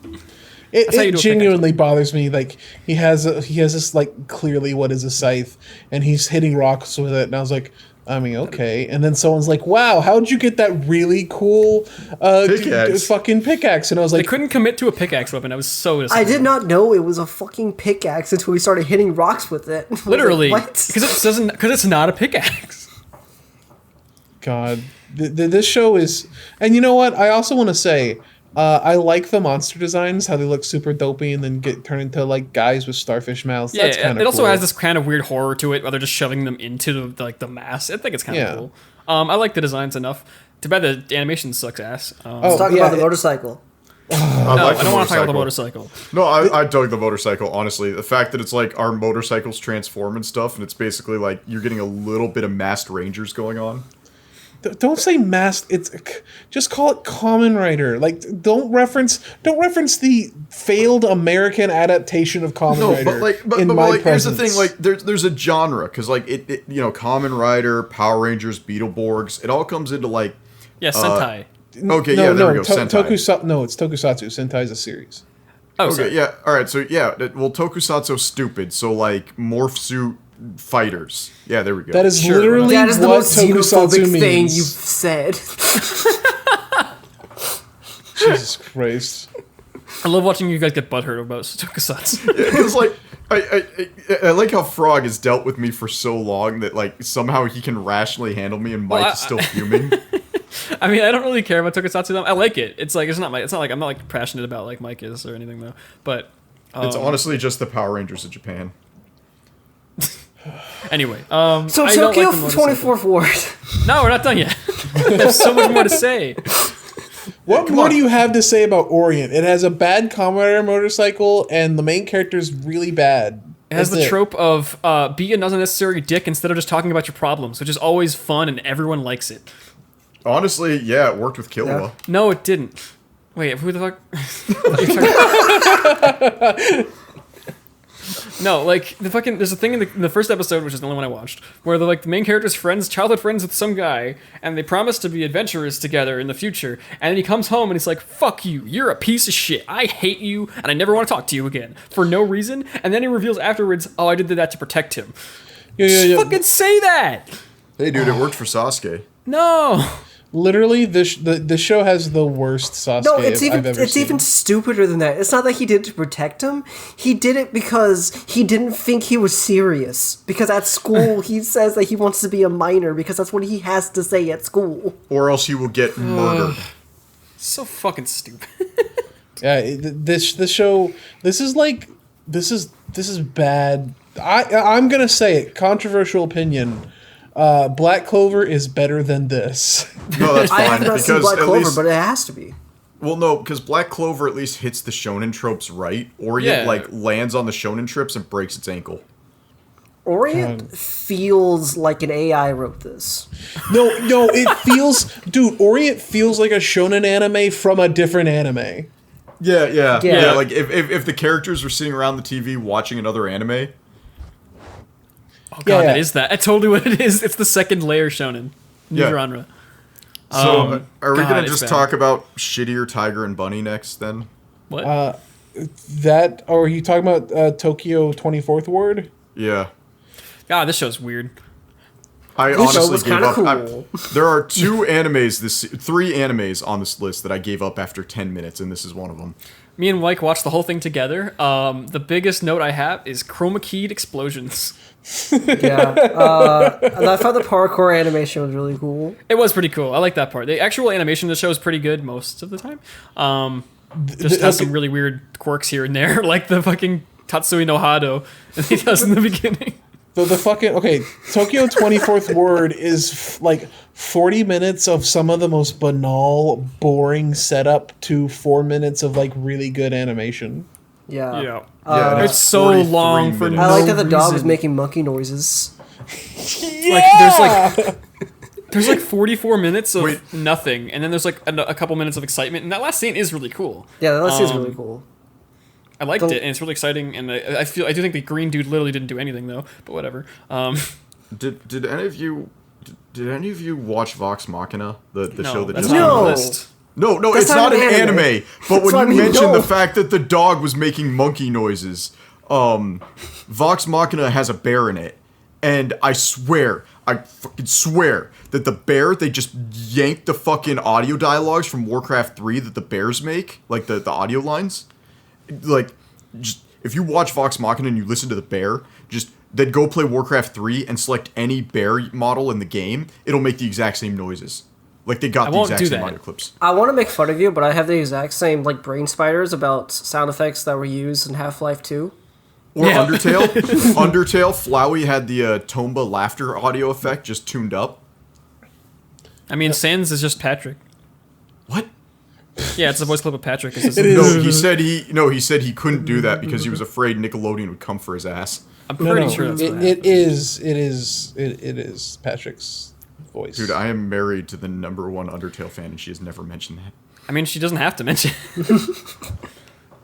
It, how you it do a genuinely bothers me. Like he has this like clearly what is a scythe, and he's hitting rocks with it, and I was like, I mean, okay. And then someone's like, wow, how'd you get that really cool Pickaxe. fucking pickaxe? And I was They like, couldn't commit to a pickaxe weapon. I was so I disappointed. did not know it was a fucking pickaxe until we started hitting rocks with it. I was like, Literally, what? because it's not a pickaxe. God, this show is, and you know what? I also want to say, I like the monster designs, how they look super dopey and then get turned into like guys with starfish mouths. Yeah, That's kind of it also cool. has this kind of weird horror to it, where they're just shoving them into the mass. I think it's kind of Yeah. cool. I like the designs enough. Too bad the animation sucks ass. Let's talk yeah, about the it- motorcycle. I No, like I don't want to talk about the motorcycle. No, I dug the motorcycle, honestly. The fact that it's like our motorcycles transform and stuff, and it's basically like you're getting a little bit of masked rangers going on. Don't say masked. It's just call it Common Rider. Like don't reference the failed American adaptation of Common No, Rider. but like, but in my like, here's the presence. thing: like, there's a genre because like it, you know, Kamen Rider, Power Rangers, Beetleborgs, it all comes into like. Yeah, Sentai. Okay, yeah, there we go. Sentai. No, it's Tokusatsu. Sentai is a series. Oh, Okay, sorry. yeah, all right. So yeah, well, Tokusatsu's stupid. So like, morph suit fighters. Yeah, there we go. That is Sure. literally That is the what most xenophobic tokusatsu thing means. you've said. Jesus Christ. I love watching you guys get butthurt about tokusatsu. It's like I like how Frog has dealt with me for so long that like somehow he can rationally handle me and Mike Well, is still fuming. I mean, I don't really care about tokusatsu though. I like it. It's like it's not like I'm not like passionate about like Mike is or anything though. But It's honestly just the Power Rangers of Japan. anyway, So I don't Tokyo like the motorcycle. 24th Ward. No, we're not done yet. There's so much more to say. What more do you have to say about Orient? It has a bad Kamen Rider motorcycle, and the main character is really bad. It has That's the trope of be an unnecessary dick instead of just talking about your problems, which is always fun and everyone likes it. Honestly, yeah, it worked with Killua. Yeah. No, it didn't. Wait, who the fuck? No, like the fucking. There's a thing in the first episode, which is the only one I watched, where the main character's childhood friends with some guy, and they promise to be adventurers together in the future. And then he comes home and he's like, "Fuck you, you're a piece of shit. I hate you, and I never want to talk to you again for no reason." And then he reveals afterwards, "Oh, I did that to protect him." Yeah. Fucking say that. Hey, dude, it worked for Sasuke. No. Literally, the show has the worst Sasuke No, it's I've ever it's seen. even stupider than that. It's not that he did it to protect him. He did it because he didn't think he was serious. Because at school he says that he wants to be a minor because that's what he has to say at school. Or else he will get murdered. So fucking stupid. Yeah, this show. This is bad. I'm gonna say it. Controversial opinion. Black Clover is better than this. No, that's I fine have not seen because Black at Clover, least but it has to be. well, no, because Black Clover at least hits the shonen tropes right. Orient Yeah. like lands on the shonen trips and breaks its ankle. Orient feels like an AI wrote this. No, it feels, dude. Orient feels like a shonen anime from a different anime. Yeah. Like if the characters were sitting around the TV watching another anime. Oh god, Yeah. that is that. That's totally what it is. It's the second layer shonen. New Yeah. genre. So are we God, gonna it's just bad. talk about shittier Tiger and Bunny next then? What? That, or are you talking about Tokyo 24th Ward? Yeah. God, this show's weird. I This show honestly was gave kinda up. cool. There are three animes on this list that I gave up after 10 minutes, and this is one of them. Me and Mike watched the whole thing together. The biggest note I have is chroma keyed explosions. Yeah. And I thought the parkour animation was really cool. It was pretty cool. I like that part. The actual animation of the show is pretty good most of the time. Just has some really weird quirks here and there, like the fucking Tatsui no Hado that he does in the beginning. The fucking, okay, Tokyo 24th Ward is like 40 minutes of some of the most banal, boring setup to 4 minutes of like really good animation. Yeah. Yeah, and It's so 43 long for minutes. I like no that the dog was reason. making monkey noises. There's like 44 minutes of Wait. nothing, and then there's like a couple minutes of excitement, and that last scene is really cool. Yeah, that seems really cool. I liked it, and it's really exciting, and I do think the green dude literally didn't do anything though, but whatever. Did any of you watch Vox Machina, the No, show that that's just not came on out? the No. list. No, That's it's not not an an anime. anime. But That's when what I you mean, mentioned no. the fact that the dog was making monkey noises, Vox Machina has a bear in it, and I fucking swear that the bear, they just yanked the fucking audio dialogues from Warcraft 3 that the bears make, like the audio lines. Like, just if you watch Vox Machina and you listen to the bear, just then go play Warcraft 3 and select any bear model in the game, it'll make the exact same noises. Like they got the won't exact do same that. audio clips. I want to make fun of you, but I have the exact same like brain spiders about sound effects that were used in Half-Life 2. Or Yeah. Undertale. Flowey had the Tomba laughter audio effect just tuned up. I mean, Sans is just Patrick. What? Yeah, it's the voice clip of Patrick. It's just, It is. He said he couldn't do that because he was afraid Nickelodeon would come for his ass. I'm pretty sure that's what happened. It is Patrick's voice. Dude, I am married to the #1 Undertale fan and she has never mentioned that. I mean, she doesn't have to mention it.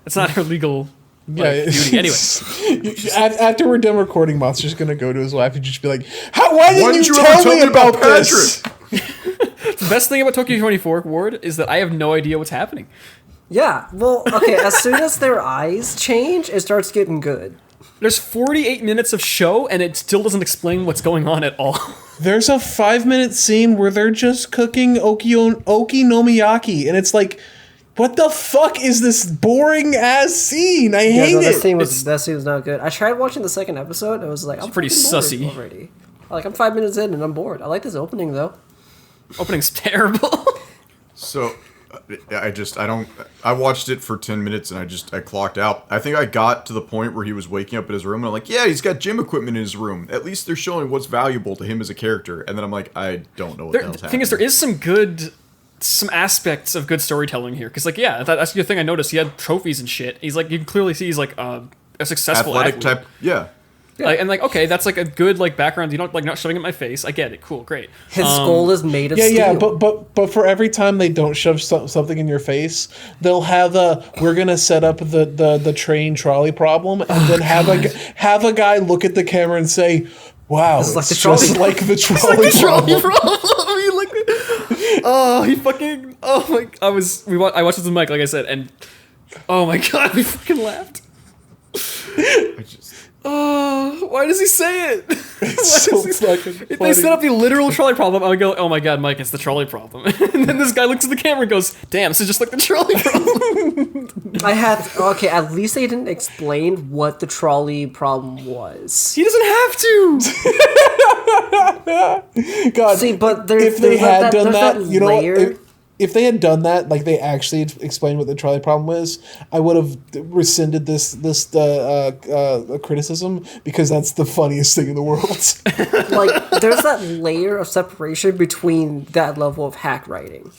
It's not her legal Yeah, duty. Anyway. After we're done recording, Moth's just gonna go to his wife and just be like, why Why didn't you ever tell me about this? The best thing about Tokyo 24 Ward is that I have no idea what's happening. Yeah, well, okay, as soon as their eyes change, it starts getting good. There's 48 minutes of show, and it still doesn't explain what's going on at all. There's a 5-minute scene where they're just cooking okonomiyaki, and it's like, what the fuck is this boring ass scene? I hate that it. That scene was not good. I tried watching the second episode. And I was like, I'm pretty fucking bored sussy already. Like, I'm 5 minutes in and I'm bored. I like this opening though. Opening's terrible. So, I watched it for 10 minutes and I clocked out. I think I got to the point where he was waking up in his room and I'm like, yeah, he's got gym equipment in his room. At least they're showing what's valuable to him as a character. And then I'm like, I don't know what the hell's The thing is, there is some aspects of good storytelling here. Because, like, yeah, that's the thing I noticed. He had trophies and shit. He's like, you can clearly see he's like a successful athletic athlete. type, yeah. Like, and like, okay, that's like a good like background. You don't like not shoving it in my face. I get it. Cool, great. His skull is made of steel. Yeah, but for every time they don't shove something in your face, they'll have we're gonna set up the train trolley problem, and then have a guy look at the camera and say, "Wow, it's like the just trolley- like the trolley problem." He fucking. Oh my! I watched this with Mike, like I said, and oh my god, we fucking laughed. Oh, why does he say it? It's so fucking If funny. they set up the literal trolley problem, I would go, oh my god, Mike, it's the trolley problem. And then this guy looks at the camera and goes, damn, this is just like the trolley problem. At least they didn't explain what the trolley problem was. He doesn't have to. God, See, but if they had done that, that you know layer. what? If they had done that, like they actually explained what the trolley problem was, I would have rescinded this criticism because that's the funniest thing in the world. Like, there's that layer of separation between that level of hack writing.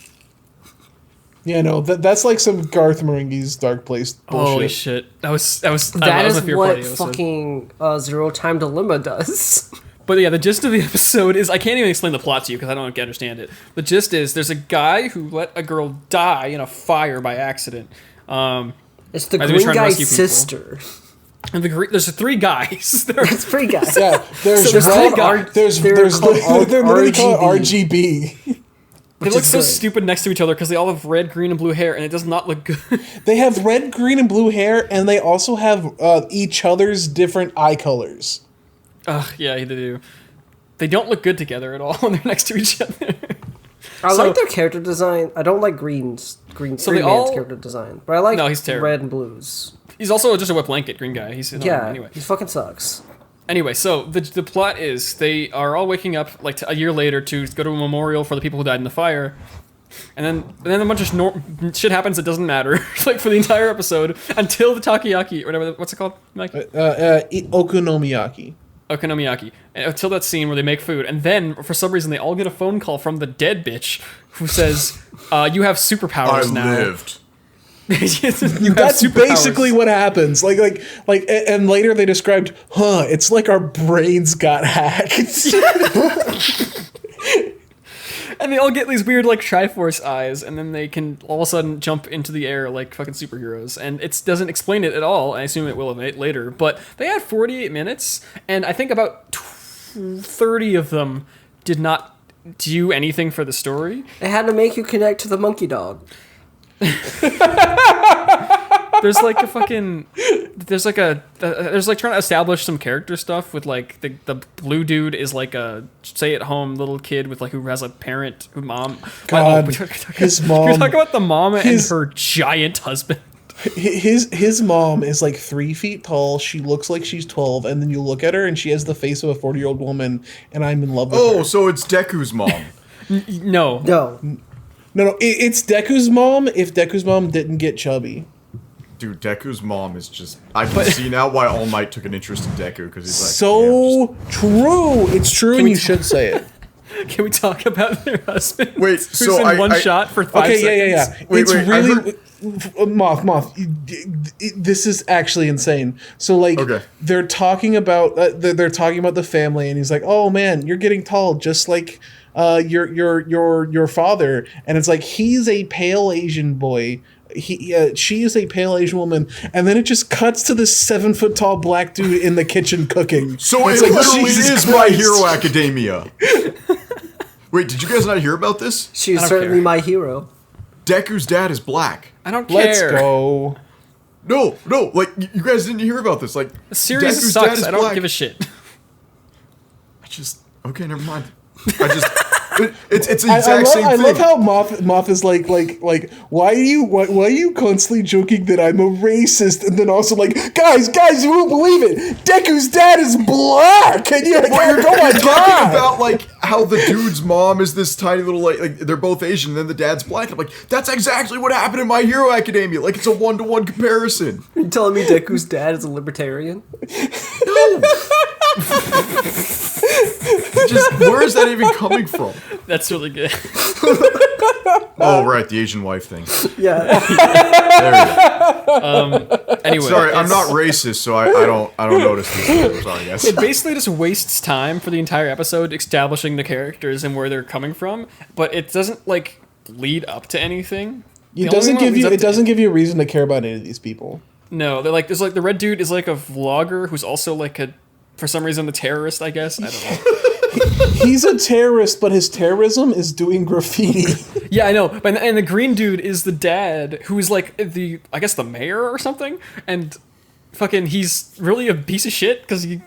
Yeah, no, that's like some Garth Marenghi's Dark Place bullshit. Holy shit. That was That was is my favorite part what of the episode. fucking Zero Time Dilemma does. But yeah, the gist of the episode is, I can't even explain the plot to you because I don't understand it. The gist is, there's a guy who let a girl die in a fire by accident. It's the As he was green trying to guy's rescue people. sister. And there's 3 guys. It's three guys. Yeah, there's So there's red, called R- there's they're called they're literally called RGB. RGB. They look is so good. stupid next to each other because they all have red, green, and blue hair, and it does not look good. They have red, green, and blue hair, and they also have each other's different eye colors. Ugh, yeah, they do. They don't look good together at all when they're next to each other. I like their character design. I don't like Green they Man's all- character design, but I like No, he's terrible. red and blues. He's also just a wet blanket green guy. He's Yeah, anyway. he fucking sucks. Anyway, so the plot is they are all waking up like a year later to go to a memorial for the people who died in the fire, and then a bunch of shit happens that doesn't matter like for the entire episode until the takoyaki or whatever. What's it called, Mike? Okonomiyaki. Okonomiyaki. Until that scene where they make food, and then for some reason they all get a phone call from the dead bitch who says, "You have superpowers I now." lived. That's basically what happens. And later they described, it's like our brains got hacked. And they all get these weird like Triforce eyes, and then they can all of a sudden jump into the air like fucking superheroes. And it doesn't explain it at all. I assume it will later. But they had 48 minutes, and I think about 30 of them did not do anything for the story. It had to make you connect to the monkey dog. There's like a fucking there's like trying to establish some character stuff with like the blue dude is like a stay at home little kid with like who has a parent who mom. God, his mom. You're talking about the mom and his- her giant husband. His mom is like 3 feet tall. She looks like she's 12, and then you look at her and she has the face of a 40-year-old woman, and I'm in love with her. Oh, so it's Deku's mom. No. No, it's Deku's mom if Deku's mom didn't get chubby. Dude, Deku's mom is just... I can see now why All Might took an interest in Deku, because he's like... So true. It's true, and you should say it. Can we talk about their husband? Wait, who's so in I- one I- shot for 5 Okay, seconds? yeah. Wait, It's I really... Moth. This is actually insane. So like, Okay. they're talking about the family, and he's like, "Oh man, you're getting tall, just like your father." And it's like he's a pale Asian boy. She is a pale Asian woman, and then it just cuts to this 7-foot tall black dude in the kitchen cooking. So It's it like, literally Jesus is My Christ. Hero Academia. Wait, did you guys not hear about this? She's don't certainly care. my hero. Deku's dad is black. I don't care. Let's go. No, like you guys didn't hear about this. Like The series Deku's dad sucks. is I don't black. give a shit. Okay, never mind. It's the exact same I thing. love how Moth is like why are you constantly joking that I'm a racist, and then also like guys you won't believe it, Deku's dad is black, and you're like, oh my Talking god. about like how the dude's mom is this tiny little like they're both Asian and then the dad's black. I'm like, that's exactly what happened in My Hero Academia. Like it's a 1-to-1 comparison. You telling me Deku's dad is a libertarian? No. Just where is that even coming from? That's really good. Oh right, the Asian wife thing. Yeah. There we go. Anyway, Sorry, I'm not racist, so I don't notice these things. I'm sorry, guys. It basically just wastes time for the entire episode establishing the characters and where they're coming from, but it doesn't like lead up to anything. It doesn't give you a reason to care about any of these people. No, they're like there's like the red dude is like a vlogger who's also like for some reason a terrorist, I guess. I don't know. He's a terrorist, but his terrorism is doing graffiti. Yeah, I know. And the green dude is the dad who's like I guess the mayor or something, and fucking he's really a piece of shit because he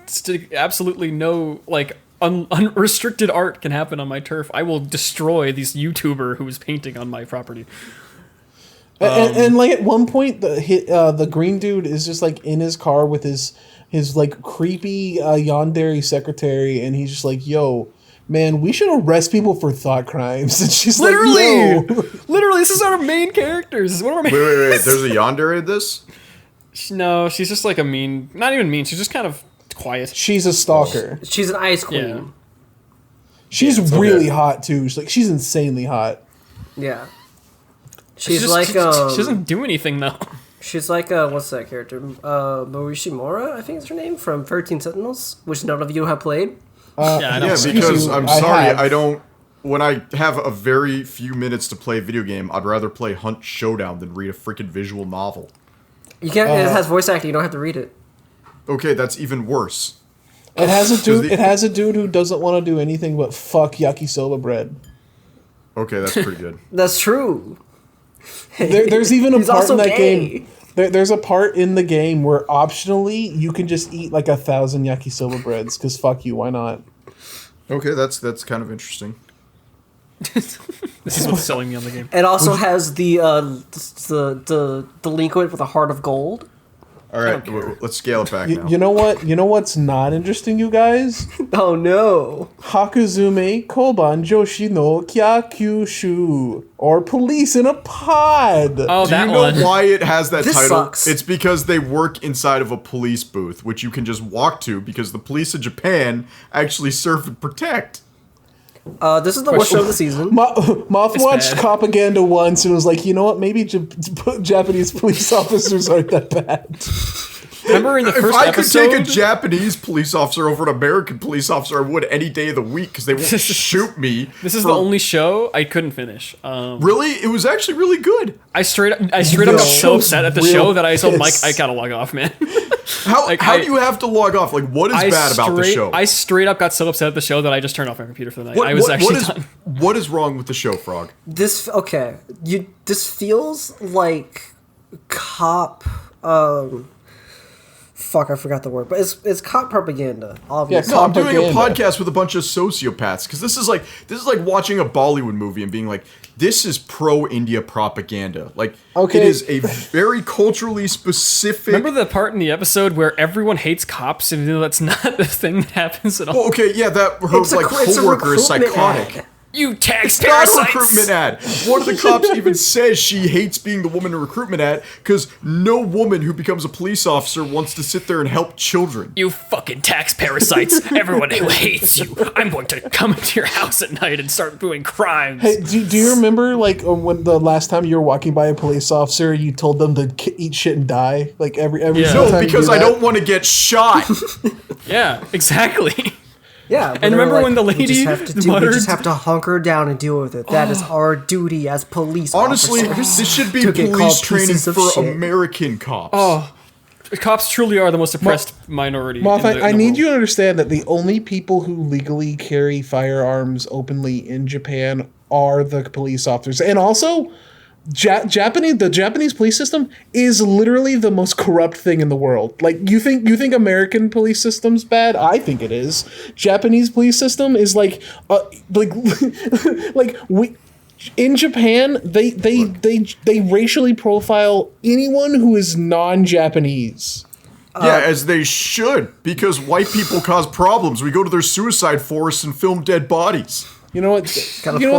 absolutely no like unrestricted art can happen on my turf. I will destroy this YouTuber who is painting on my property. And like at one point, the green dude is just like in his car with his like creepy yandere secretary, and he's just like, "Yo, man, we should arrest people for thought crimes." And she's Literally, like, "No." literally, this is our main characters. This is one of our main. Wait. There's a yandere in this? No, she's just like a mean. Not even mean. She's just kind of quiet. She's a stalker. She's an ice queen. Yeah. She's really hot too. She's insanely hot. Yeah. She's She's just, like she doesn't do anything though. she's like what's that character? Morishimura, I think is her name, from 13 Sentinels, which none of you have played. Yeah, I know. Yeah, because you, I'm I sorry, have. I don't. When I have a very few minutes to play a video game, I'd rather play Hunt Showdown than read a freaking visual novel. You can't. It has voice acting. You don't have to read it. Okay, that's even worse. It has a dude. the- It has a dude who doesn't want to do anything but fuck yakisoba bread. Okay, that's pretty good. That's true. There's even a He's part also in that gay. game. There's a part in the game where optionally you can just eat like 1,000 yakisoba breads because fuck you, why not? Okay, that's kind of interesting. This is what's selling me on the game. It also has the delinquent with a heart of gold. All right, let's scale it back now. You know what? You know what's not interesting, you guys? Oh no! Hakuzume Koban Joshi no Kyakushu, or Police in a Pod. Oh, Do that you know one. why it has that This title? sucks. It's because they work inside of a police booth, which you can just walk to because the police of Japan actually serve and protect. This is the worst show of the season. Moth It's watched bad. Propaganda once and was like, you know what? Maybe Japanese police officers aren't that bad. Remember in the If first I could episode? take a Japanese police officer over an American police officer, I would any day of the week because they won't shoot me. This is for- the only show I couldn't finish. Really, it was actually really good. I straight up got so upset at the real show that I told Mike pissed. I gotta log off, man. How Like, do you have to log off? Like, what is bad about the show? I straight up got so upset at the show that I just turned off my computer for the night. I was actually done. what is wrong with the show, Frog? This feels like cop. Fuck, I forgot the word, but it's cop propaganda. Obviously. No, I'm doing a Propaganda. podcast with a bunch of sociopaths because this is like watching a Bollywood movie and being like, this is pro-India propaganda. Like, Okay. it is a very culturally specific. Remember the part in the episode where everyone hates cops and you know that's not the thing that happens at all? Oh, okay, yeah, that her It's a coworker is recruitment psychotic. ad. You tax Not a parasites! recruitment ad. One of the cops even says she hates being the woman in a recruitment ad because no woman who becomes a police officer wants to sit there and help children. You fucking tax parasites! Everyone who hates you! I'm going to come into your house at night and start doing crimes! Hey, do you remember like when the last time you were walking by a police officer, you told them to eat shit and die? Like every Yeah. single No, time you because do I that? don't want to get shot. Yeah, exactly. Yeah, but And they're remember when the lady we just muttered- have to hunker down and deal with it. That is our duty as police Honestly, officers. this should be to get police called training pieces of for shit. American cops. Oh, cops truly are the most oppressed minority. Moth, in the I need world. you to understand that the only people who legally carry firearms openly in Japan are the police officers. And also, The Japanese police system is literally the most corrupt thing in the world. Like you think American police system's bad? I think it is. Japanese police system is like in Japan they racially profile anyone who is non-Japanese. Yeah, as they should, because white people cause problems. We go to their suicide forests and film dead bodies. You know what?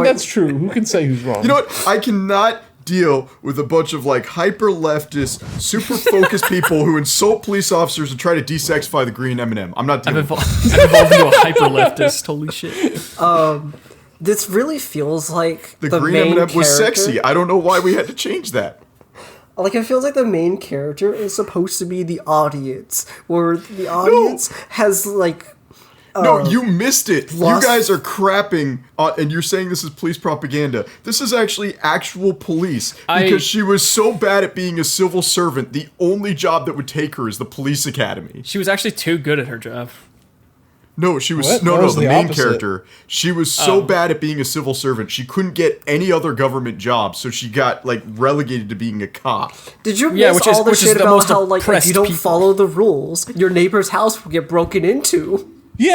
That's true. Who can say who's wrong? You know what? I cannot deal with a bunch of like hyper leftist, super focused people who insult police officers and try to desexify the green M&M. I'm not dealing with I've evolved into a hyper leftist. Holy shit. This really feels like the green main M&M was character. sexy. I don't know why we had to change that. Like, it feels like the main character is supposed to be the audience, where the audience has, like... No, you missed it. Lost. You guys are crapping, and you're saying this is police propaganda. This is actually actual police, because she was so bad at being a civil servant, the only job that would take her is the police academy. She was actually too good at her job. No, she was What? no, That no. was The the main opposite. character, she was so bad at being a civil servant, she couldn't get any other government job, so she got like relegated to being a cop. Did you Yeah, miss which is- all the which is shit the about most how, like, if you oppressed don't people. follow the rules, your neighbor's house will get broken into? Yeah.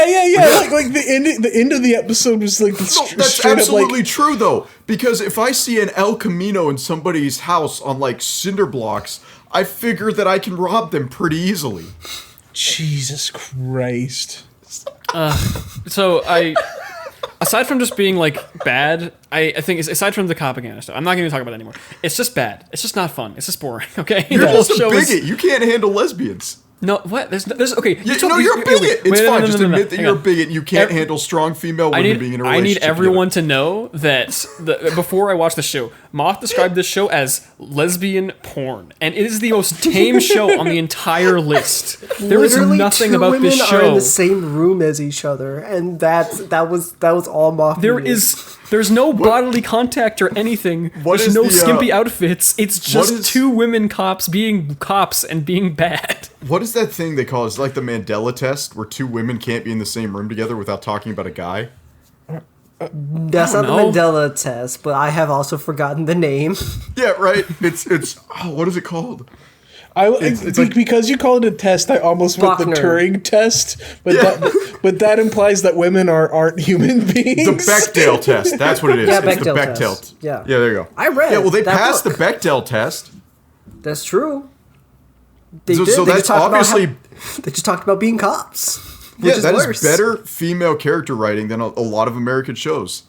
Like the end of the episode was like the No, that's straight absolutely up, like, true though, because if I see an El Camino in somebody's house on like cinder blocks, I figure that I can rob them pretty easily. Jesus Christ. So aside from just being like bad, I think aside from the propaganda stuff, I'm not going to talk about that anymore. It's just bad. It's just not fun. It's just boring. Okay. You're The just a show is- bigot. You can't handle lesbians. No, what? There's okay. You're a bigot. It's fine. Just admit that you're a bigot. You can't Ev- handle strong female women being in a relationship. I need everyone together. to know that before I watch the show, Moth described this show as lesbian porn, and it is the most tame show on the entire list. There is Literally, nothing two about women this are in show. the same room as each other, and that was all Moth needed. There's no bodily contact or anything. What There's is no the, skimpy outfits. It's just is- two women cops being cops and being bad. What is that thing they call it? It's like the Mandela test, where two women can't be in the same room together without talking about a guy. That's not know. the Mandela test, but I have also forgotten the name. Yeah, right. It's what is it called? It's like- because you call it a test, I almost went the Bachner. Turing test, but that implies that women aren't human beings. The Bechdel test. That's what it is. Yeah, It's the Bechdel Bechdel. test. Yeah. Yeah, there you go. I read Yeah, well, they that passed book. the Bechdel test. That's true. They So- did. so They that's just talked about obviously- they just talked about being cops. Which Yeah, is that worse. is better female character writing than a lot of American shows.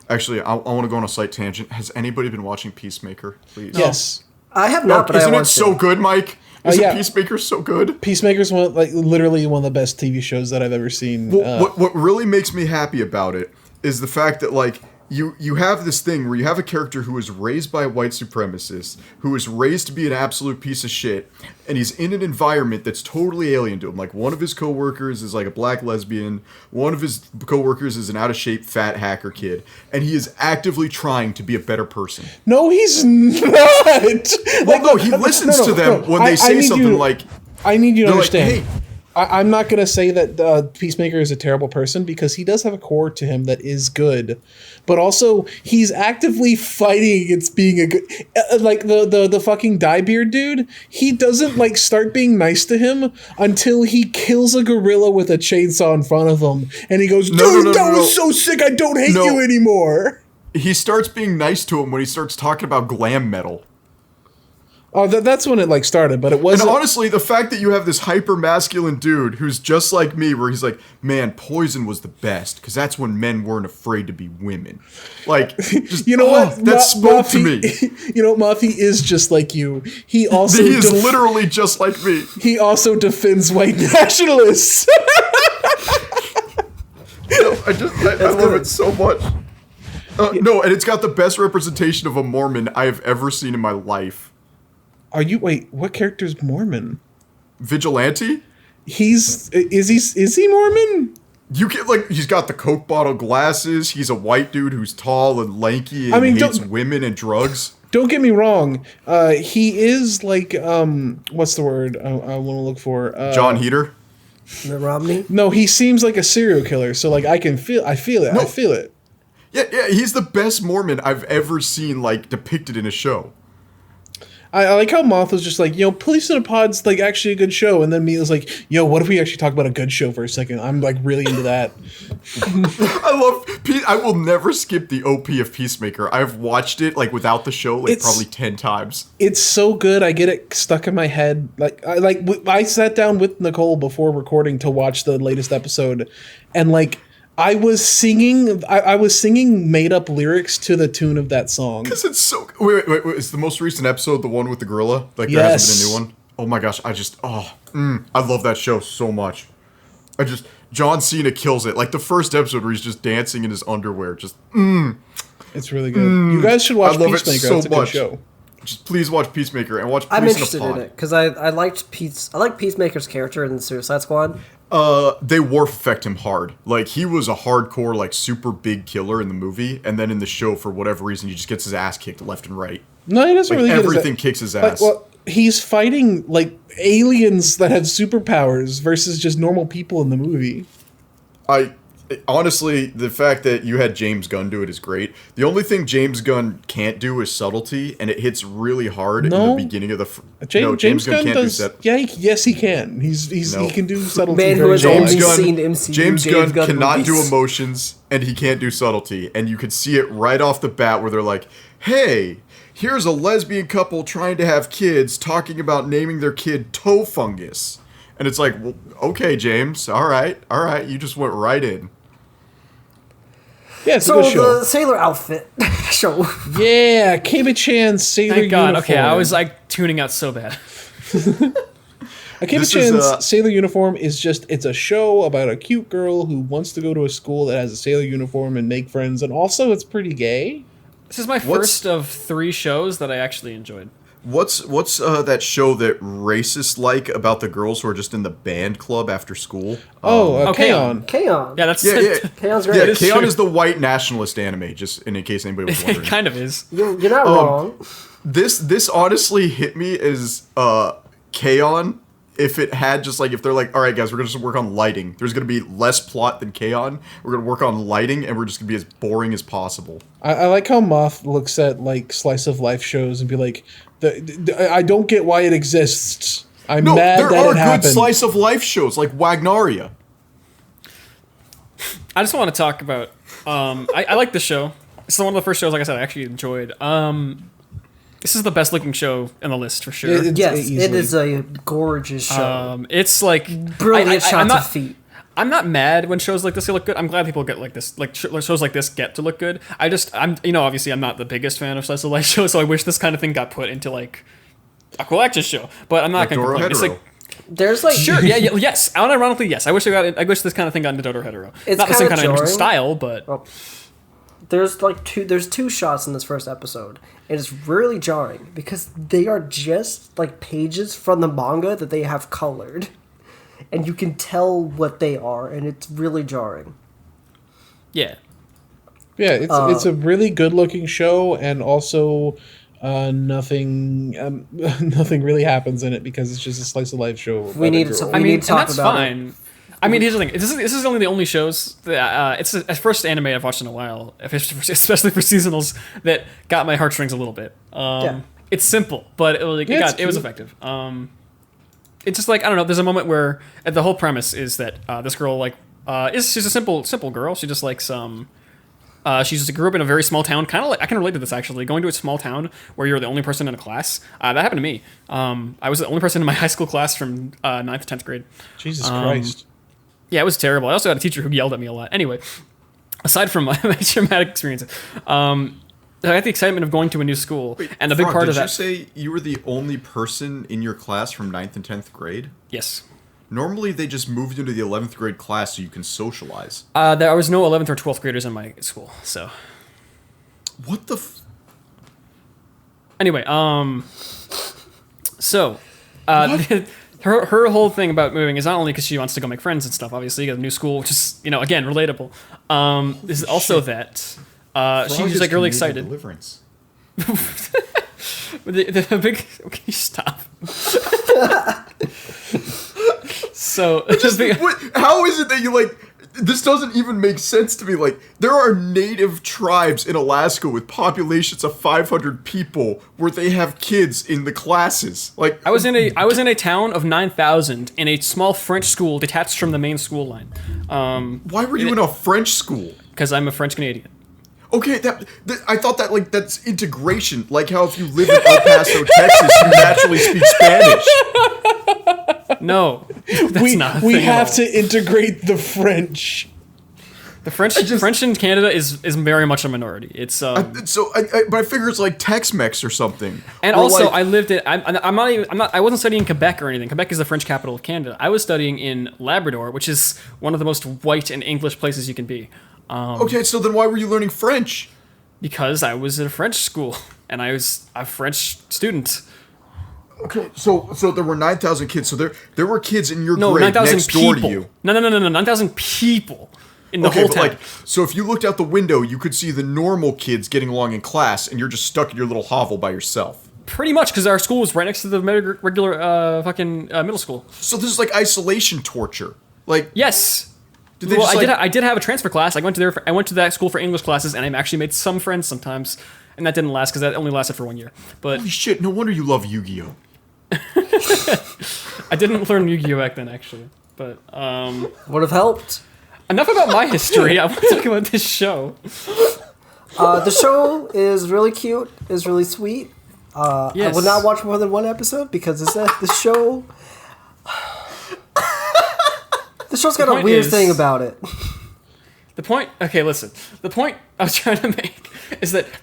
Actually, I want to go on a slight tangent. Has anybody been watching Peacemaker? Please. Yes. I have not, but I Isn't it want so to. good, Mike? Isn't yeah. Peacemaker so good? Peacemaker's literally one of the best TV shows that I've ever seen. What really makes me happy about it is the fact that like you have this thing where you have a character who is raised by a white supremacist, who is raised to be an absolute piece of shit, and he's in an environment that's totally alien to him. Like one of his coworkers is like a black lesbian, one of his coworkers is an out of shape fat hacker kid, and he is actively trying to be a better person. No, he's not. Well, no, he listens to them when they say something like, I need you to they're like, understand. "Hey." I'm not going to say that Peacemaker is a terrible person, because he does have a core to him that is good. But also, he's actively fighting against being a good... like, the fucking dyebeard dude, he doesn't, like, start being nice to him until he kills a gorilla with a chainsaw in front of him. And he goes, dude, that was so sick, I don't hate you anymore. He starts being nice to him when he starts talking about glam metal. Oh, that's when it, like, started, but it And wasn't... honestly, the fact that you have this hyper-masculine dude who's just like me, where he's like, man, Poison was the best, because that's when men weren't afraid to be women. Like, just, You know what? That spoke to me. You know, Mothi is just like you. He also He is literally just like me. he also defends white nationalists. I love it so much. No, and it's got the best representation of a Mormon I have ever seen in my life. Wait, what character's Mormon? Vigilante? Is he Mormon? You get like he's got the Coke bottle glasses. He's a white dude who's tall and lanky and hates women and drugs. Don't get me wrong. He is like what's the word I want to look for? John Heater. The Romney? No, he seems like a serial killer. So like I feel it. No. I feel it. Yeah, he's the best Mormon I've ever seen, like, depicted in a show. I like how Moth was just like, Police in a Pod's like actually a good show, and then me was like, what if we actually talk about a good show for a second? I'm like really into that. I will never skip the OP of Peacemaker. I've watched it like without the show probably 10 times. It's so good. I get it stuck in my head. I sat down with Nicole before recording to watch the latest episode, and like I was singing made up lyrics to the tune of that song. Because it's so... Wait, is the most recent episode the one with the gorilla? Like, there Yes. hasn't been a new one? Oh my gosh, I love that show so much. John Cena kills it. Like, the first episode where he's just dancing in his underwear, It's really good. You guys should watch I love Peacemaker. it so It's a good much. show. Just please watch Peacemaker and watch I'm Police interested in a in Pod. it because I liked Peacemaker's character in the Suicide Squad. They warp affect him hard. Like, he was a hardcore, like, super big killer in the movie, and then in the show, for whatever reason, he just gets his ass kicked left and right. No, he doesn't Like, really get everything kicks his ass. he's fighting like aliens that have superpowers versus just normal people in the movie. Honestly, the fact that you had James Gunn do it is great. The only thing James Gunn can't do is subtlety, and it hits really hard in the beginning of the... James Gunn can't does. Yes, he can. He can do subtlety. Man who has very only well. seen MCU. James Gunn cannot do movies. emotions, and he can't do subtlety. And you can see it right off the bat where they're like, hey, here's a lesbian couple trying to have kids talking about naming their kid Toe Fungus. And it's like, well, okay, James, all right, you just went right in. Yeah, it's a So good show. the sailor outfit show. Yeah, akebi-chan's sailor Thank God. uniform. Okay, I was like tuning out so bad. Akebi-chan's sailor uniform is it's a show about a cute girl who wants to go to a school that has a sailor uniform and make friends, and also it's pretty gay. This is my first of 3 shows that I actually enjoyed. What's that show that racist like about the girls who are just in the band club after school? K-On! K-On! Yeah, that's K-On's great. Yeah, is K-On! true. is the white nationalist anime, just in case anybody was it wondering. kind of is. You're not wrong. This honestly hit me as K-On! If it had just like, if they're like, all right, guys, we're going to just work on lighting. There's going to be less plot than K-On! We're going to work on lighting, and we're just going to be as boring as possible. I like how Moth looks at like slice of life shows and be like, I don't get why it exists. I'm mad that it happened. There are good slice of life shows like Wagnaria. I just want to talk about. I like this show. It's one of the first shows, like I said, I actually enjoyed. This is the best looking show in the list for sure. Yes, it is a gorgeous show. It's like Brilliant I'm shots not, of feet. I'm not mad when shows like this look good. I'm glad people get like this, like shows like this get to look good. Obviously I'm not the biggest fan of slice of life shows, so I wish this kind of thing got put into like a cool action show. But I'm not going to complain. It's like, There's like sure, yes. Unironically, yes. I wish this kind of thing got into Dodo Hetero. It's not the same kinda kind of jarring. style, but there's two shots in this first episode, and it's really jarring because they are just like pages from the manga that they have colored, and you can tell what they are, and it's really jarring. yeah. Yeah, it's a really good looking show, and also nothing really happens in it because it's just a slice of life show. We need to talk that's about fine. it. I mean, here's the thing. This is only the only shows that it's the first anime I've watched in a while, especially for seasonals, that got my heartstrings a little bit. It's simple, but it was effective. It's just like, I don't know. There's a moment where the whole premise is that this girl she's a simple girl. She just likes she just grew up in a very small town, kind of like, I can relate to this actually, going to a small town where you're the only person in a class. That happened to me. I was the only person in my high school class from 9th to 10th grade. Jesus Christ. Yeah, it was terrible. I also had a teacher who yelled at me a lot. Anyway, aside from my traumatic experiences, I had the excitement of going to a new school, and a big part of that. Did you say you were the only person in your class from 9th and 10th grade? Yes. Normally, they just moved you to the 11th grade class so you can socialize. There was no 11th or 12th graders in my school, so. What the Anyway, so, her whole thing about moving is not only because she wants to go make friends and stuff, obviously, you got a new school, which is, again, relatable. This is also that she's like really excited. Deliverance. the big, okay, stop. So How is it that you like this doesn't even make sense to me. Like, there are native tribes in Alaska with populations of 500 people where they have kids in the classes. Like, I was in a town of 9,000 in a small French school detached from the main school line. why were you in a French school? Because I'm a French Canadian. Okay, that I thought that like that's integration. Like how if you live in El Paso, Texas, you naturally speak Spanish. No, that's not a thing we at have all. to integrate the French. The French in Canada is very much a minority. It's But I figure it's like Tex-Mex or something. and Or also like- I lived in I wasn't studying in Quebec or anything. Quebec is the French capital of Canada. I was studying in Labrador, which is one of the most white and English places you can be. okay, so then why were you learning French? Because I was at a French school and I was a French student. Okay, so there were 9,000 kids. So there were kids in your No, grade 9,000 next door to people. you. No, 9,000 people in the Okay, whole but town. like, so if you looked out the window, you could see the normal kids getting along in class, and you're just stuck in your little hovel by yourself. Pretty much, because our school was right next to the regular middle school. So this is like isolation torture. Like, Yes. did they Well, just I did have a transfer class. I went to that school for English classes, and I actually made some friends sometimes. And that didn't last because that only lasted for 1 year. But holy shit! No wonder you love Yu-Gi-Oh. I didn't learn Yu-Gi-Oh back then, actually. But Would have helped. enough about my history. I want to talk about this show. The show is really cute. Is really sweet. I Yes. will not watch more than one episode because the show. The show's got a point weird is- thing about it. The point. Okay, listen. The point I was trying to make is that one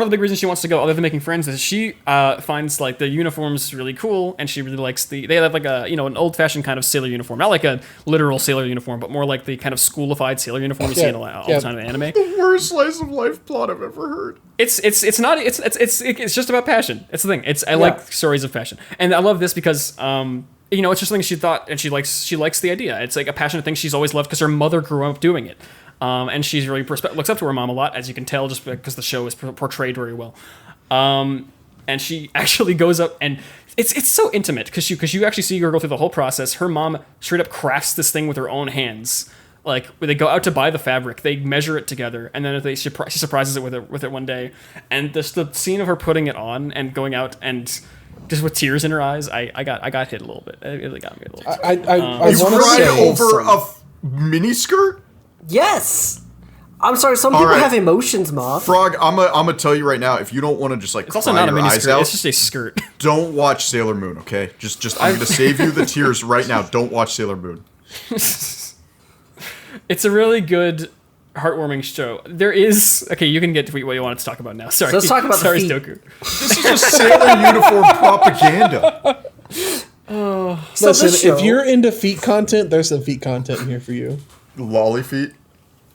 of the big reasons she wants to go, other than making friends, is she finds like the uniforms really cool, and she really likes they have like an old fashioned kind of sailor uniform, not like a literal sailor uniform, but more like the kind of schoolified sailor uniform you see in all the time in anime. Worst slice of life plot I've ever heard. It's just about passion. It's the thing. I like stories of passion, and I love this because it's just something she thought, and she likes the idea. It's like a passionate thing she's always loved because her mother grew up doing it, and she's really looks up to her mom a lot, as you can tell, just because the show is portrayed very well. And she actually goes up, and it's so intimate because you actually see her go through the whole process. Her mom straight up crafts this thing with her own hands. Like when they go out to buy the fabric, they measure it together, and then she surprises it with it one day, and the scene of her putting it on and going out and just with tears in her eyes, I got hit a little bit. It really got me a little bit. I You want to cried say over a miniskirt? Yes. I'm sorry. Some people right. have emotions, Moth. Frog, I'm gonna tell you right now, if you don't want to just like It's also cry not a your mini eyes skirt. out, It's just a skirt. don't watch Sailor Moon, okay? Just I'm gonna save you the tears right now. Don't watch Sailor Moon. It's a really good, heartwarming show. There is you can get to what you wanted to talk about now. Sorry, So let's talk about the sorry, feet. Stoker. This is just Sailor uniform propaganda. listen, this show- if you're into feet content, there's some feet content in here for you. Lolly feet.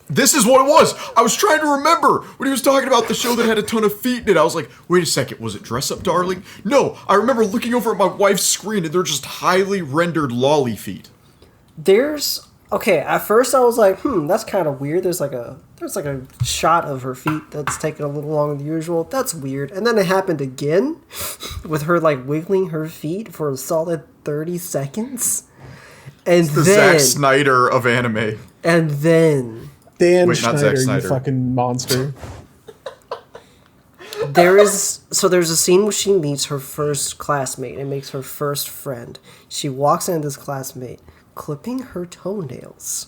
This is what it was. I was trying to remember when he was talking about the show that had a ton of feet in it. I was like, wait a second, was it Dress Up Darling? No, I remember looking over at my wife's screen and they're just highly rendered lolly feet. At first I was like, that's kind of weird. There's like a shot of her feet that's taking a little longer than usual. That's weird. And then it happened again with her like wiggling her feet for a solid 30 seconds. And The then Zack Snyder of anime. and then Dan Wait, not Zack Schneider, you Snyder. fucking monster. there's a scene where she meets her first classmate and makes her first friend. She walks into this classmate clipping her toenails.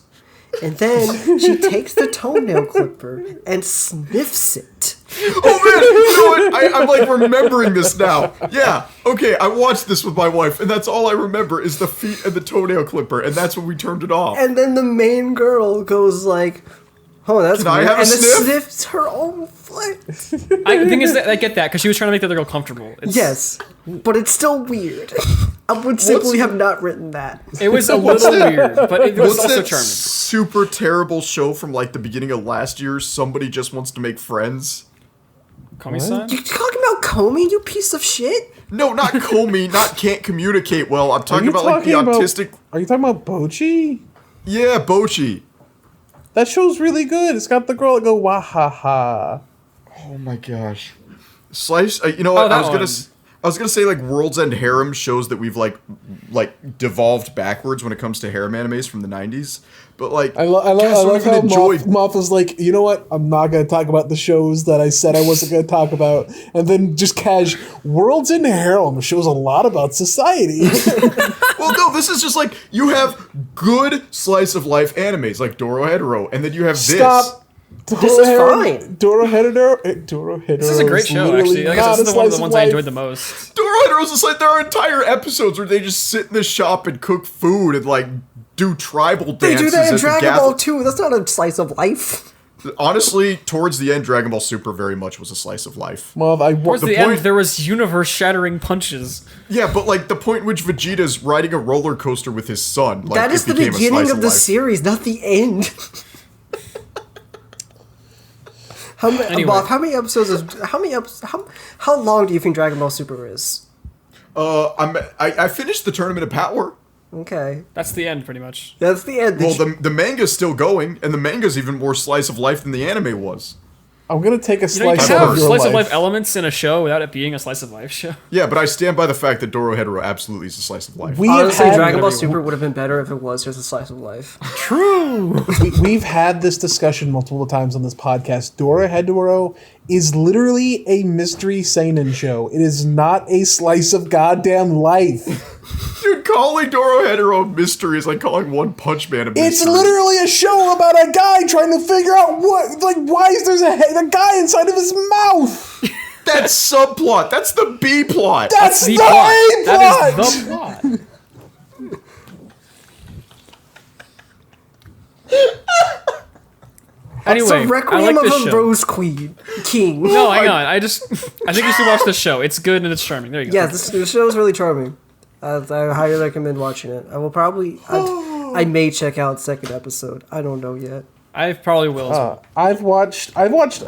And then she takes the toenail clipper and sniffs it. Oh man, you know what? I'm like remembering this now. Yeah, okay, I watched this with my wife, and that's all I remember is the feet and the toenail clipper, and that's when we turned it off. And then the main girl goes like, "Oh, that's Can I weird," have a and then sniff? sniffs her own foot. The thing is that I get that because she was trying to make the other girl comfortable. Yes, but it's still weird. I would simply have not written that. It was a little weird, but it was What's also that charming. super terrible show from like the beginning of last year? Somebody just wants to make friends. Kami-san? You talking about Comey, you piece of shit? No, not Comey, not can't communicate well. I'm talking about like the autistic. Are you talking about Bochi? Yeah, Bochi. That show's really good. It's got the girl that go wah ha ha. Oh my gosh. Slice. You know what? Oh, that I was one. I was gonna say like World's End Harem shows that we've like devolved backwards when it comes to harem animes from the 90s. But like, I love how Moth was like, you know what? I'm not gonna talk about the shows that I said I wasn't gonna talk about, and then just World's End Harem shows a lot about society. Well, no, this is just like you have good slice of life animes like Dorohedoro, and then you have this. This is fine. Dorohedoro. This is a great show, actually. Like, this is one of the ones I enjoyed the most. Dorohedoro's just like there are entire episodes where they just sit in the shop and cook food and like do tribal They dances. do that in at the Dragon Ball too. That's not a slice of life. Honestly, towards the end, Dragon Ball Super very much was a slice of life. Well, Towards the end, there was universe-shattering punches. Yeah, but like the point in which Vegeta's riding a roller coaster with his son, like That is it the became a beginning slice of the life. series, not the end. How many episodes how long do you think Dragon Ball Super is? I finished the Tournament of Power. Okay. That's the end, pretty much. That's the end. Well, the manga's still going, and the manga's even more slice of life than the anime was. I'm gonna take a You know, you slice can have of your slice life. of life elements in a show without it being a slice of life show. Yeah, but I stand by the fact that Dorohedoro absolutely is a slice of life. We have Honestly, had Dragon Ball Super would have been better if it was just a slice of life. True. we've had this discussion multiple times on this podcast. Dorohedoro is literally a mystery seinen show. It is not a slice of goddamn life. Dude, calling Dorohedoro a mystery is like calling One Punch Man a mystery. It's literally a show about a guy trying to figure out why is there a guy inside of his mouth? That's subplot. That's the B plot. That's the plot. A plot. That is the plot. Anyway, So I Requiem like of this a show. Rose King. No, hang on. I think you should watch this show. It's good and it's charming. There you go. Yeah, this show is really charming. I highly recommend watching it. I will probably. I may check out second episode. I don't know yet. I probably will. As well. I've watched.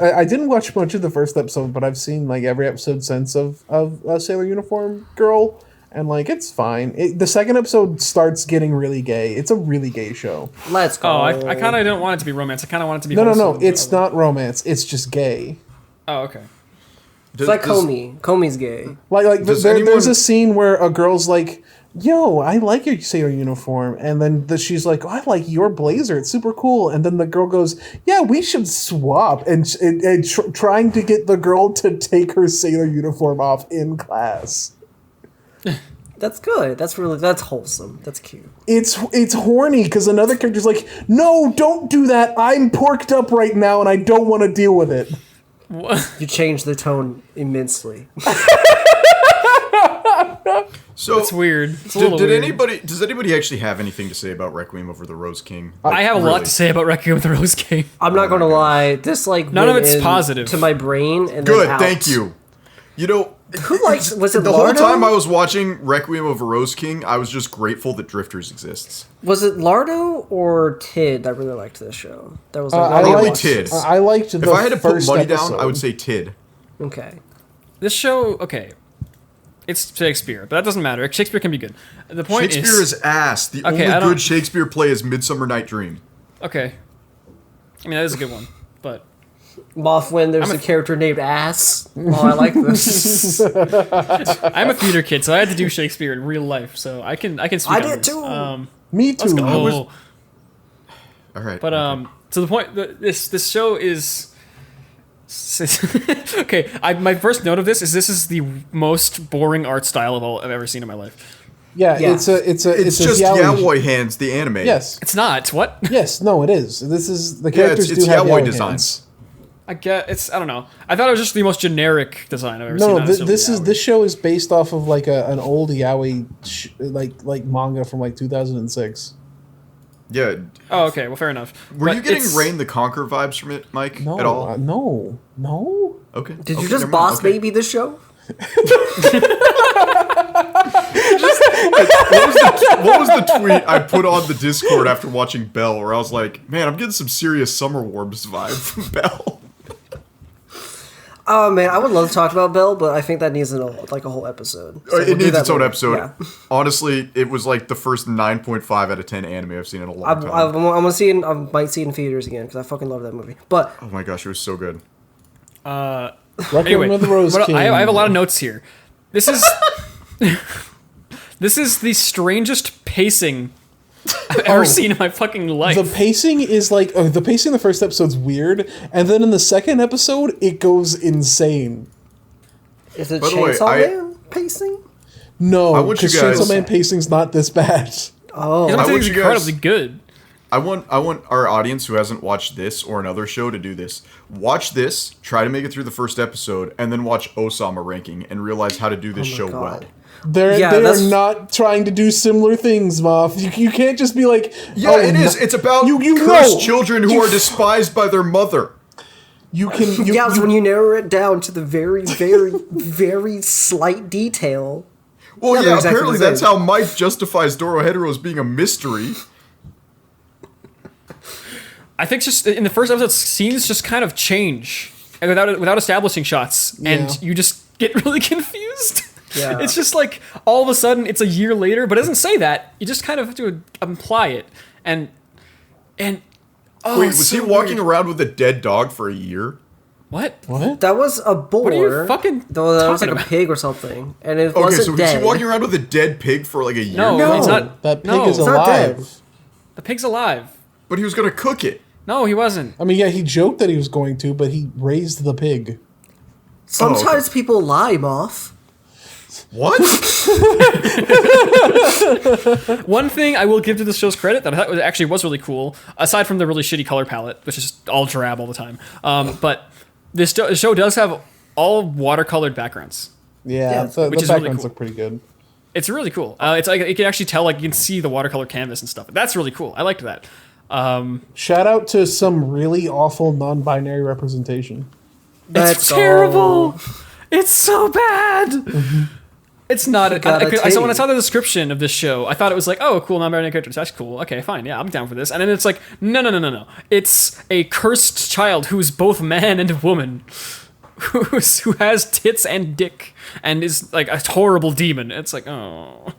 I didn't watch much of the first episode, but I've seen like every episode since of Sailor Uniform Girl, and like it's fine. The second episode starts getting really gay. It's a really gay show. Let's go. Oh, I kind of don't want it to be romance. I kind of want it to be No. wholesome. It's not romance. It's just gay. Oh, okay. It's like Comey. Comey's gay. Like Does there's anyone- a scene where a girl's like, "Yo, I like your Sailor uniform," and then she's like, oh, "I like your blazer. It's super cool." And then the girl goes, "Yeah, we should swap," and trying to get the girl to take her Sailor uniform off in class. That's good. That's wholesome. That's cute. It's horny because another character's like, "No, don't do that. I'm porked up right now and I don't want to deal with it." You changed the tone immensely. So It's weird. It's a little Does weird. anybody actually have anything to say about Requiem over the Rose King? I have a lot Really? to say about Requiem of the Rose King. I'm not gonna lie. This like None of went it's in positive. to my brain and Good, then out. thank you. You know, Who likes? Was it the whole Lardo? time I was watching Requiem of a Rose King, I was just grateful that Drifters exists. Was it Lardo or Tid that really liked this show? That was like I Probably liked Tid. I liked the If I had to put first money episode. down, I would say Tid. okay. This show, okay, it's Shakespeare, but that doesn't matter. Shakespeare can be good. The point Shakespeare is ass. The Okay, I only don't- good Shakespeare play is Midsummer Night Dream. okay. I mean, that is a good one, but Moth when there's a character named Ass. Oh, I like this. I'm a theater kid, so I had to do Shakespeare in real life, so I can speak. I on did this. too. Me too. Let's go. All right. But to the point, this show is. Okay, my first note of this is the most boring art style I've ever seen in my life. Yeah, Yeah. it's it's just yaoi hands, the anime. Yes. It's not what Yes, no, it is. This is the Yeah, characters it's do have yaoi yaoi design. hands. I get. It's I don't know. I thought it was just the most generic design I've ever seen. No, not necessarily yaoi. this show is based off of like an old yaoi like manga from like 2006. Yeah. Oh, okay. Well, fair enough. Were But you getting it's- Reign the Conqueror vibes from it, Mike? No, At all? no. Okay. Did okay, you just never mind. boss Okay. baby the show? What was the tweet I put on the Discord after watching Bell, where I was like, "Man, I'm getting some serious Summer Wars vibe from Bell." Oh man, I would love to talk about Belle, but I think that needs a whole episode. So we'll It do needs that its own later. episode. Yeah. Honestly, it was like the first 9.5 out of 10 anime I've seen in a long time. I'm gonna see it. I might see it in theaters again because I fucking love that movie. But Oh my gosh, it was so good. Requiem Anyway, of the Rose but King. I have a lot of notes here. This is this is the strangest pacing I've ever seen in my fucking life. The pacing is like the pacing in the first episode's weird, and then in the second episode it goes insane. Is it By the way, Chainsaw Man pacing? No, I want you because guys- Chainsaw Man pacing's not this bad. Oh, It's I want you guys- incredibly good. I want our audience who hasn't watched this or another show to do this. Watch this, try to make it through the first episode, and then watch Osama ranking and realize how to do this Oh my show God. well. They are that's- not trying to do similar things, Moth. You can't just be like, Yeah, oh, it is. It's about you cursed know. children who are despised by their mother. You can. yeah, it's when you narrow it down to the very, very, very slight detail. Well, Yeah, yeah, they're exactly apparently the same. that's how Mike justifies Dorohedoro as being a mystery. I think just in the first episode, scenes just kind of change and without establishing shots, Yeah. and you just get really confused. Yeah. It's just like all of a sudden it's a year later, but it doesn't say that. You just kind of have to imply it, and oh, Wait, it's was so he walking weird. around with a dead dog for a year? What? What? That was a boar. are you fucking Though that was like talking a about? pig or something, and it Okay, wasn't so dead. was he walking around with a dead pig for like a year? No, No. it's not. That pig no, is not dead. alive. The pig's alive. But he was gonna cook it. No, he wasn't. I mean, yeah, he joked that he was going to, but he raised the pig. Sometimes people lie, Moth. What? One thing I will give to this show's credit that I thought actually was really cool, aside from the really shitty color palette, which is all drab all the time, but this show does have all watercolored backgrounds. Yeah, Yeah, the which is really backgrounds cool. look pretty good. It's really cool. It's like you can actually tell, like you can see the watercolor canvas and stuff. That's really cool. I liked that. Shout out to some really awful non-binary representation. It's terrible. It's so bad. It's not. got a So when I titty. saw the description of this show, I thought it was like, oh, cool, non-binary characters. That's cool. Okay, fine. Yeah, I'm down for this. And then it's like, no. It's a cursed child who's both man and woman, who has tits and dick, and is like a horrible demon. It's like, oh,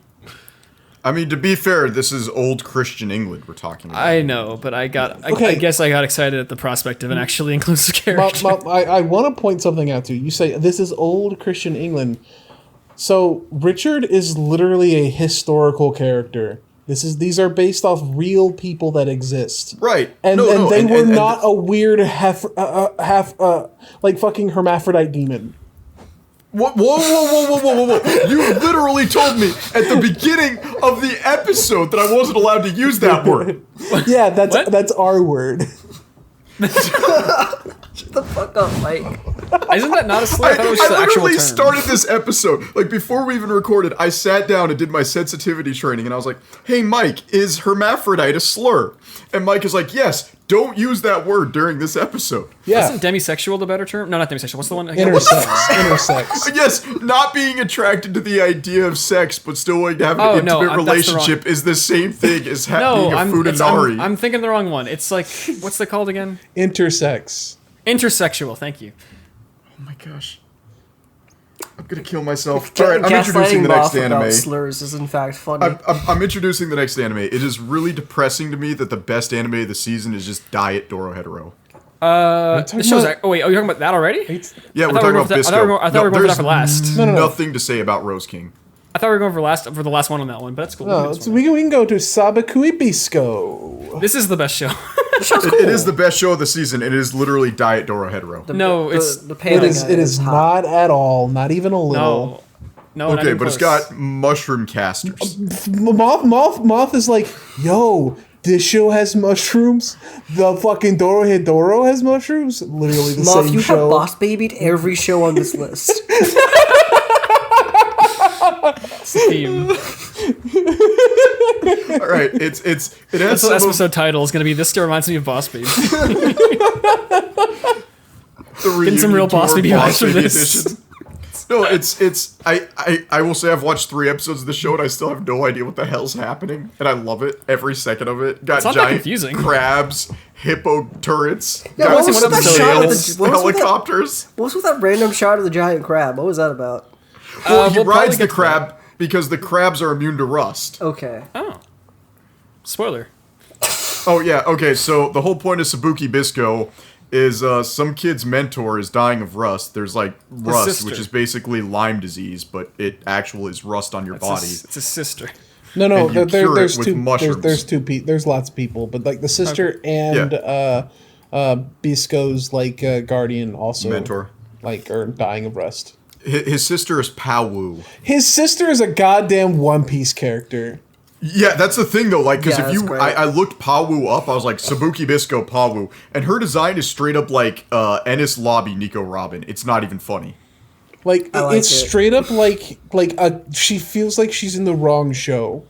I mean, to be fair, this is old Christian England we're talking about. I know, but I Okay. guess I got excited at the prospect of an actually inclusive character. I want to point something out to you. You say this is old Christian England. So Richard is literally a historical character. These are based off real people that exist. Right. And, No, and no, they and- were and- not a weird like fucking hermaphrodite demon. Whoa. You literally told me at the beginning of the episode that I wasn't allowed to use that word. Yeah, What? that's our word. Shut the fuck up, Mike. Isn't that not a slur? I thought it was just I the actual literally term. started this episode, like before we even recorded, I sat down and did my sensitivity training and I was like, hey Mike, is hermaphrodite a slur? And Mike is like, yes, don't use that word during this episode. Yeah, Isn't demisexual the better term? No, not demisexual. What's the one? again? intersex. Yes, not being attracted to the idea of sex, but still wanting to have an Oh, no, intimate that's the relationship is the same thing as being No, a I'm Futanari. I'm thinking the wrong one. It's like, what's it called again? Intersex. Intersexual. Thank you. Oh my gosh. I'm gonna kill myself. Alright, I'm introducing Gaslighting the next Moth about anime. slurs is in fact funny. I'm introducing the next anime. It is really depressing to me that the best anime of the season is just Diet Dorohedoro. The show's. Oh wait, are you talking about that already? Yeah, we're thought talking we were about going for that- Bisco. I thought we were going for that for last. No. Nothing to say about Rose King. I thought we were going for the last one on that one, but that's cool. No, we can go to Sabakuibisco. This is the best show. It is the best show of the season. It is literally Diet Dorohedoro. No, it's the It panda is. guy It is hot. not at all. Not even a little. no. not Okay, even but it's close. got mushroom casters. Moth is like, yo, this show has mushrooms. The fucking Dorohedoro has mushrooms. Literally the Moth, same you show. have boss babied every show on this list. It's the theme. All right, it has That's some the of episode title is going to be. This still reminds me of Boss Baby. the reunion some real tour Boss Baby Boss vibes from Baby this. edition. No, it's I will say I've watched 3 episodes of the show and I still have no idea what the hell's happening, and I love it every second of it. Got It's not that giant confusing. crabs, hippo turrets, Yeah, got what was with that sails, shot of the- what was with that- helicopters. What was with that random shot of the giant crab? What was that about? Well, he we'll probably rides the get to that. crab because the crabs are immune to rust. Okay. Oh, spoiler. Oh yeah, okay. So the whole point of Sabuki Bisco is some kid's mentor is dying of rust. There's like rust, sister. which is basically Lyme disease, but it actually is rust on your body. It's a sister. No, And you cure it there's with two. mushrooms. There's lots of people, but like the sister and Bisco's like guardian also Mentor. like are dying of rust. His sister is Pawu. His sister is a goddamn One Piece character. Yeah, that's the thing though. Like, because Yeah, if that's you, great. I looked Pawu up. I was like Sabuki Bisco Pawu, and her design is straight up like Ennis Lobby Nico Robin. It's not even funny. Like, I like it's it. straight up like she feels like she's in the wrong show.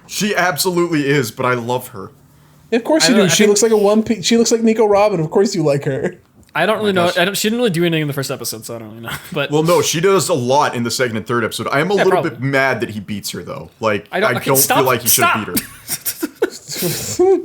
She absolutely is, but I love her. Of course you I don't- do. I She think- looks like a One Piece. She looks like Nico Robin. Of course you like her. I don't really know. gosh. She didn't really do anything in the first episode, so I don't really know. But Well, no, she does a lot in the second and third episode. I am a little probably. bit mad that he beats her though. Like, I don't- don't, okay, stop, feel like he should stop. beat her.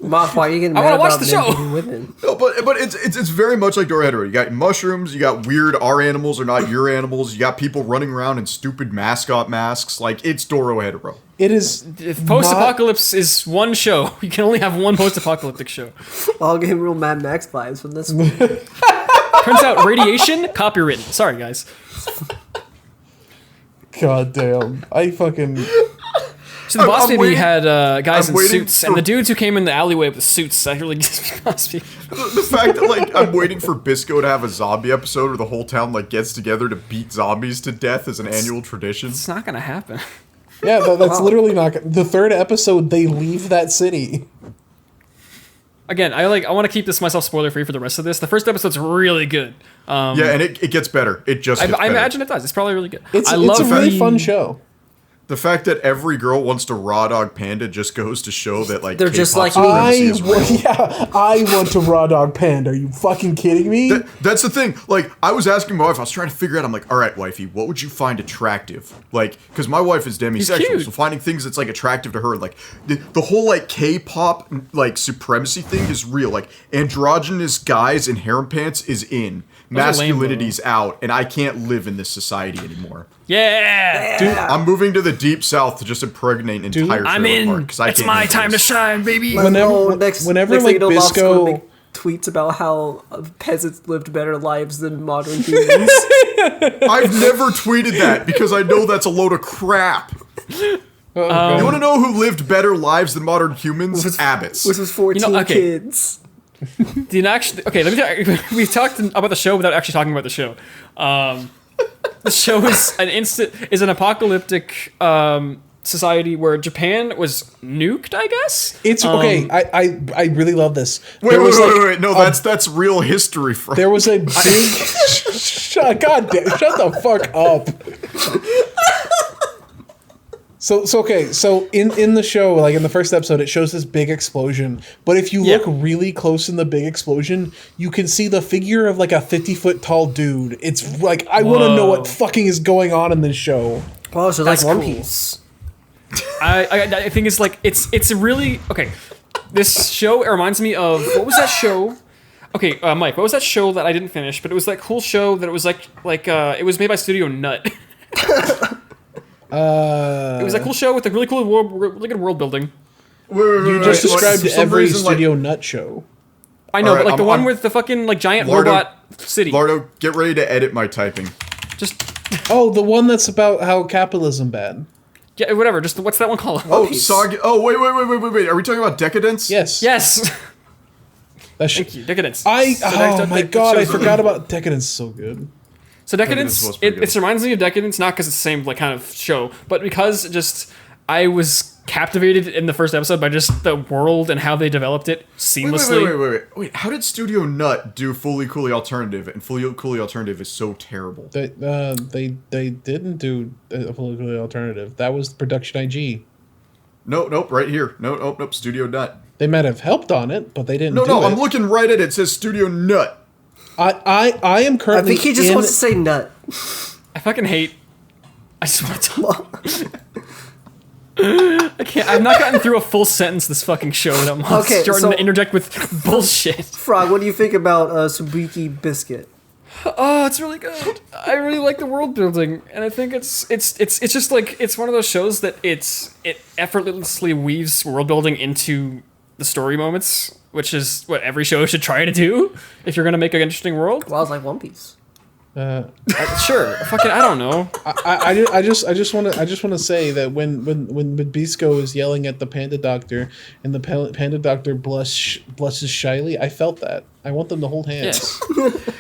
Moth, why are you getting I mad wanna watch about the men show. beating women? No, but it's very much like Dorohedoro. You got mushrooms, you got weird our animals are not your animals, you got people running around in stupid mascot masks. Like, it's Dorohedoro. It is if post-apocalypse is one show, you can only have one post-apocalyptic show. I'll get real Mad Max vibes from this one. Turns out radiation copywritten. Sorry, guys. God damn. I fucking. So the boss I'm baby waiting- had guys I'm in waiting suits, for- and the dudes who came in the alleyway with the suits, that really gives me boss baby. The fact that, like, I'm waiting for Bisco to have a zombie episode where the whole town, like, gets together to beat zombies to death as an annual tradition. It's not gonna happen. Yeah, that's literally not. The third episode, they leave that city. Again, I want to keep this myself spoiler free for the rest of this. The first episode's really good. Yeah, and it gets better. It just gets I better. imagine it does. It's probably really good. It's I a love really the- fun show. The fact that every girl wants to raw dog panda just goes to show that, like, They're just K-pop like me. supremacy is real. I want to raw dog panda. Are you fucking kidding me? That's the thing. Like, I was asking my wife, I was trying to figure out, I'm like, all right, wifey, what would you find attractive? Like, because my wife is demisexual, cute. so finding things that's, like, attractive to her, like, the whole, like, K-pop, like, supremacy thing is real. Like, androgynous guys in harem pants is in. Those are lame, Masculinity's out, and I can't live in this society anymore. Yeah, Dude, I'm moving to the deep south to just impregnate an entire I'm trailer in. park, 'cause I It's can't my handle time to this. shine, baby. Whenever- next whenever, thing like, you know, Loft's gonna Bisco- make tweets about how peasants lived better lives than modern humans. I've never tweeted that because I know that's a load of crap. You want to know who lived better lives than modern humans? Abbots. Which was 14 okay. kids. Okay, we talked about the show without actually talking about the show. The show is an apocalyptic society where Japan was nuked, I guess. It's okay. I really love this. Wait, There was, like, wait. No, that's real history. There was a big. God damn! Shut the fuck up. So okay. So in the show, like in the first episode, it shows this big explosion. But if you Yeah. look really close in the big explosion, you can see the figure of like a 50-foot tall dude. It's like I want to know what Whoa. fucking is going on in this show. Well, so That's like One cool. Piece. I think it's like it's a really okay. This show reminds me of what was that show? Okay, Mike, what was that show that I didn't finish? But it was that cool show that it was like it was made by Studio Nut. It was a cool show with a really cool really good world building. You just described For some every reason, like- Studio Nut show. I know, Alright, but like the I'm- one I'm- with the fucking like giant Lardo- robot city. Lardo, get ready to edit my typing. Just Oh, the one that's about how capitalism bad. yeah, whatever. Just what's that one called? Oh, Piece. Saga. Oh, wait. Are we talking about Decadence? Yes. Yes. That Thank you. Decadence. oh that- my that god, I show's- forgot about Decadence. So good. So Decadence, Decadence was pretty it reminds me of Decadence, not because it's the same like kind of show, but because just I was captivated in the first episode by just the world and how they developed it seamlessly. Wait. How did Studio Nut do Fully Coolly Alternative? And Fully Coolly Alternative is so terrible. They didn't do a politically alternative. That was production IG. Nope. Right here. Nope. Studio Nut. They might have helped on it, but they didn't. No, do it. I'm looking right at it. It says Studio Nut. I am I currently. think he just wants to say nut. I fucking hate. I just want to. I can't. I've not gotten through a full sentence this fucking show without Mom Okay, starting so- to interject with bullshit. Frog, what do you think about Subuki Biscuit? Oh, it's really good. I really like the world building, and I think it's just like it's one of those shows that it effortlessly weaves world building into the story moments, which is what every show should try to do if you're gonna make an interesting world. Well, I was like One Piece. Sure, fucking, I don't know. I just want to say that when Bisco is yelling at the panda doctor and the panda doctor blushes shyly, I felt that. I want them to hold hands. Yes.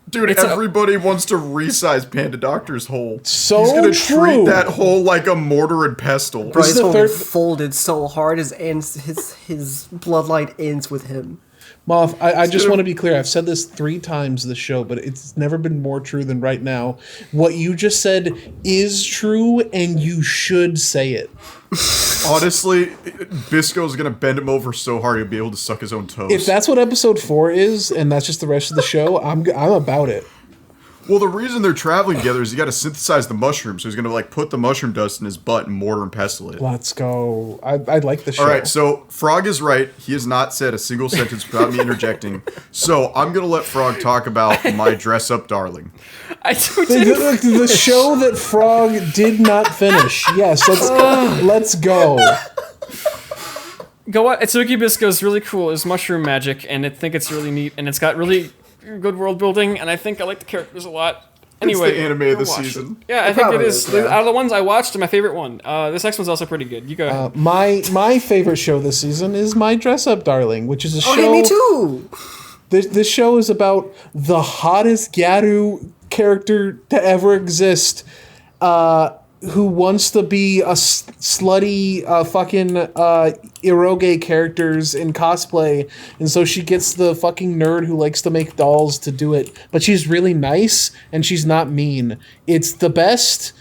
Dude, everybody wants to resize Panda Doctor's hole. So he's gonna true. treat that hole like a mortar and pestle. Bro, This is his the hole third- folded so hard his bloodline ends with him. Moth, I just want to be clear. I've said this 3 times this show, but it's never been more true than right now. What you just said is true, and you should say it. Honestly, Bisco's gonna bend him over so hard he'll be able to suck his own toes. If that's what episode 4 is, and that's just the rest of the show, I'm about it. Well, the reason they're traveling together is you got to synthesize the mushroom, so he's gonna like put the mushroom dust in his butt and mortar and pestle it. Let's go. I like the show. All right, so Frog is right. He has not said a single sentence without me interjecting. So I'm gonna let Frog talk about my dress up darling. I The show that Frog did not finish. Yes, let's go. Go on. Itsuki Bisco is really cool. It's mushroom magic, and I think it's really neat, and it's got really good world building, and I think I like the characters a lot. Anyway, It's the anime of the go watch season. it. Yeah, I It think it probably is. is, yeah. Out of the ones I watched, my favorite one. This next one's also pretty good. You go ahead. My favorite show this season is My Dress Up Darling, which is a show. Oh, hey, me too! This show is about the hottest Gyaru character to ever exist, who wants to be a slutty fucking eroge characters in cosplay, and so she gets the fucking nerd who likes to make dolls to do it, but she's really nice and she's not mean. It's the best.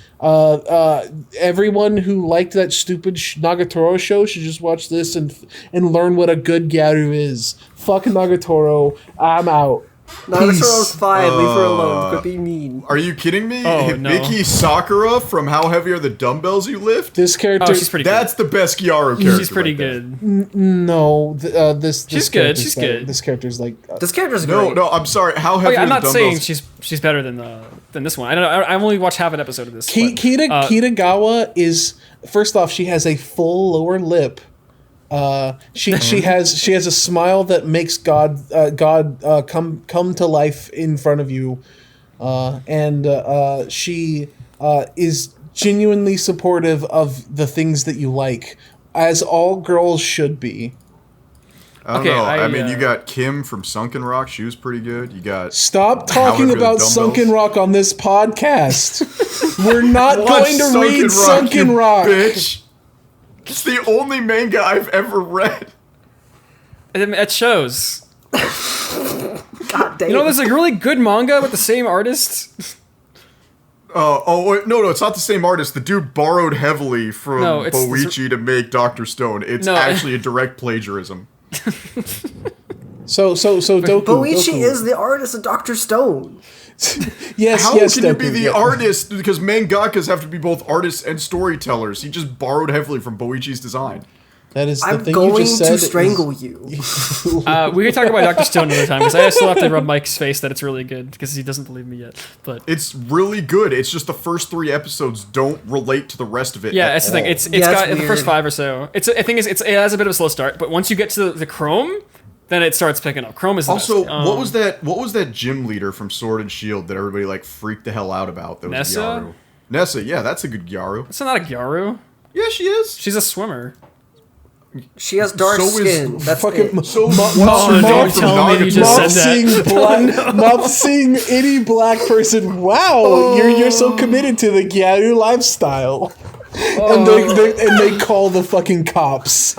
Everyone who liked that stupid Nagatoro show should just watch this and learn what a good Gyaru is. Fuck Nagatoro. I'm out. Nagatoro's fine, leave her alone, quit being mean. Are you kidding me? Oh, no. Hibiki Sakura from How Heavy Are the Dumbbells You Lift? This character. Oh, she's pretty That's the best Gyaru character. She's pretty right there. good. No, this She's good, character's she's better. good. This character's like This character's No, great. no, I'm sorry. How Oh, Heavy yeah, Are I'm the not Dumbbells? saying she's better than this one. I don't know. I've only watched half an episode of this. but, Kitagawa is, first off, she has a full lower lip. She has a smile that makes God come to life in front of you, and she is genuinely supportive of the things that you like, as all girls should be. I don't Okay, know. I, I mean, you got Kim from Sunken Rock. She was pretty good. You got Stop How talking Heavy Are the about Dumbbells? Sunken Rock on this podcast. We're not Watch going to read Sunken you Rock. bitch. It's the only manga I've ever read. It shows. God damn. You know, there's a really good manga with the same artist. Wait, no, it's not the same artist. The dude borrowed heavily from No, it's- Boichi to make Dr. Stone. It's No. actually a direct plagiarism. So Doku. Boichi Doku. is the artist of Dr. Stone. Yes, How yes, can you Doku, be the yeah. artist? Because mangakas have to be both artists and storytellers. He just borrowed heavily from Boichi's design. That is the I'm thing going you just said. to strangle you. We can talk about Dr. Stone another time because I still have to rub Mike's face that it's really good because he doesn't believe me yet. But It's really good. It's just the first 3 episodes don't relate to the rest of it. yeah, at that's the thing. all. It's Yeah, got it's the first weird. 5 or so. It has a bit of a slow start, but once you get to the Chrome, then it starts picking up. Chrome is the Also, best. what was that gym leader from Sword and Shield that everybody like freaked the hell out about? That was Nessa? Gyaru. Nessa, yeah, that's a good Gyaru. It's not a Gyaru. Yeah, she is. She's a swimmer. She has dark So is skin. That's fucking it. So Oh, don't tell me you just Moth said that. seeing black, Moth seeing any black person. Wow, you're so committed to the Gyaru lifestyle, and they call the fucking cops.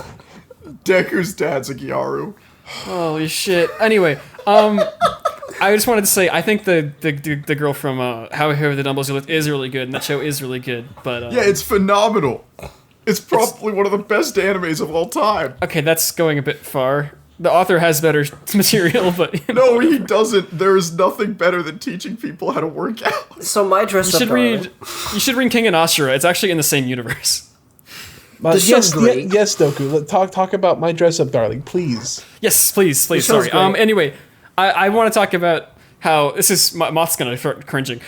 Deku's dad's a Gyaru. Holy shit. Anyway, I just wanted to say I think the girl from How Heavy Are the Dumbbells You Lift is really good, and that show is really good. But Yeah, it's phenomenal. It's probably one of the best animes of all time. okay, that's going a bit far. The author has better material, but No, he doesn't. There is nothing better than teaching people how to work out. So my dress you up should read King and Ashura. It's actually in the same universe. The show's great. Yes, Doku. Talk about My Dress Up Darling, please. Yes, please. show's Sorry. great. Anyway, I want to talk about how this is Moth's gonna start cringing.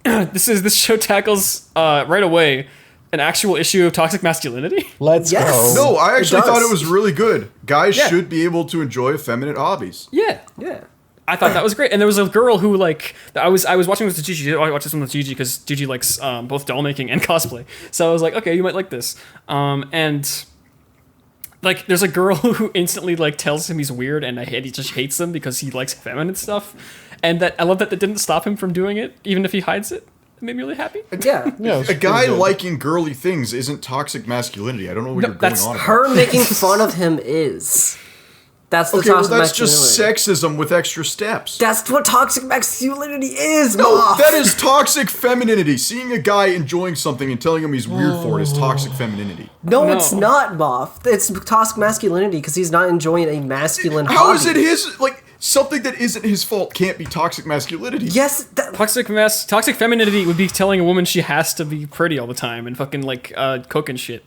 This show tackles right away an actual issue of toxic masculinity? Let's Yes. go. No, I actually does. thought it was really good. Guys Yeah. should be able to enjoy effeminate hobbies. Yeah. Yeah. I thought that was great, and there was a girl who like I was watching this with Gigi. I watched this one with Gigi because Gigi likes both doll making and cosplay. So I was like, okay, you might like this. And like, there's a girl who instantly like tells him he's weird, and he just hates him because he likes feminine stuff. And that I love that didn't stop him from doing it, even if he hides it. It made me really happy. Yeah. Yeah, it's A guy pretty good. liking girly things isn't toxic masculinity. I don't know what No, you're going that's on about. Her making fun of him is. That's the Okay, well, toxic that's just masculinity. sexism with extra steps. That's what toxic masculinity is, No, Moth. that is toxic femininity. Seeing a guy enjoying something and telling him he's weird for it is toxic femininity. No, No. it's not, Moth. It's toxic masculinity because he's not enjoying a masculine How hobby. is it his, like, something that isn't his fault can't be toxic masculinity? Yes, Toxic femininity would be telling a woman she has to be pretty all the time and fucking like cook and shit.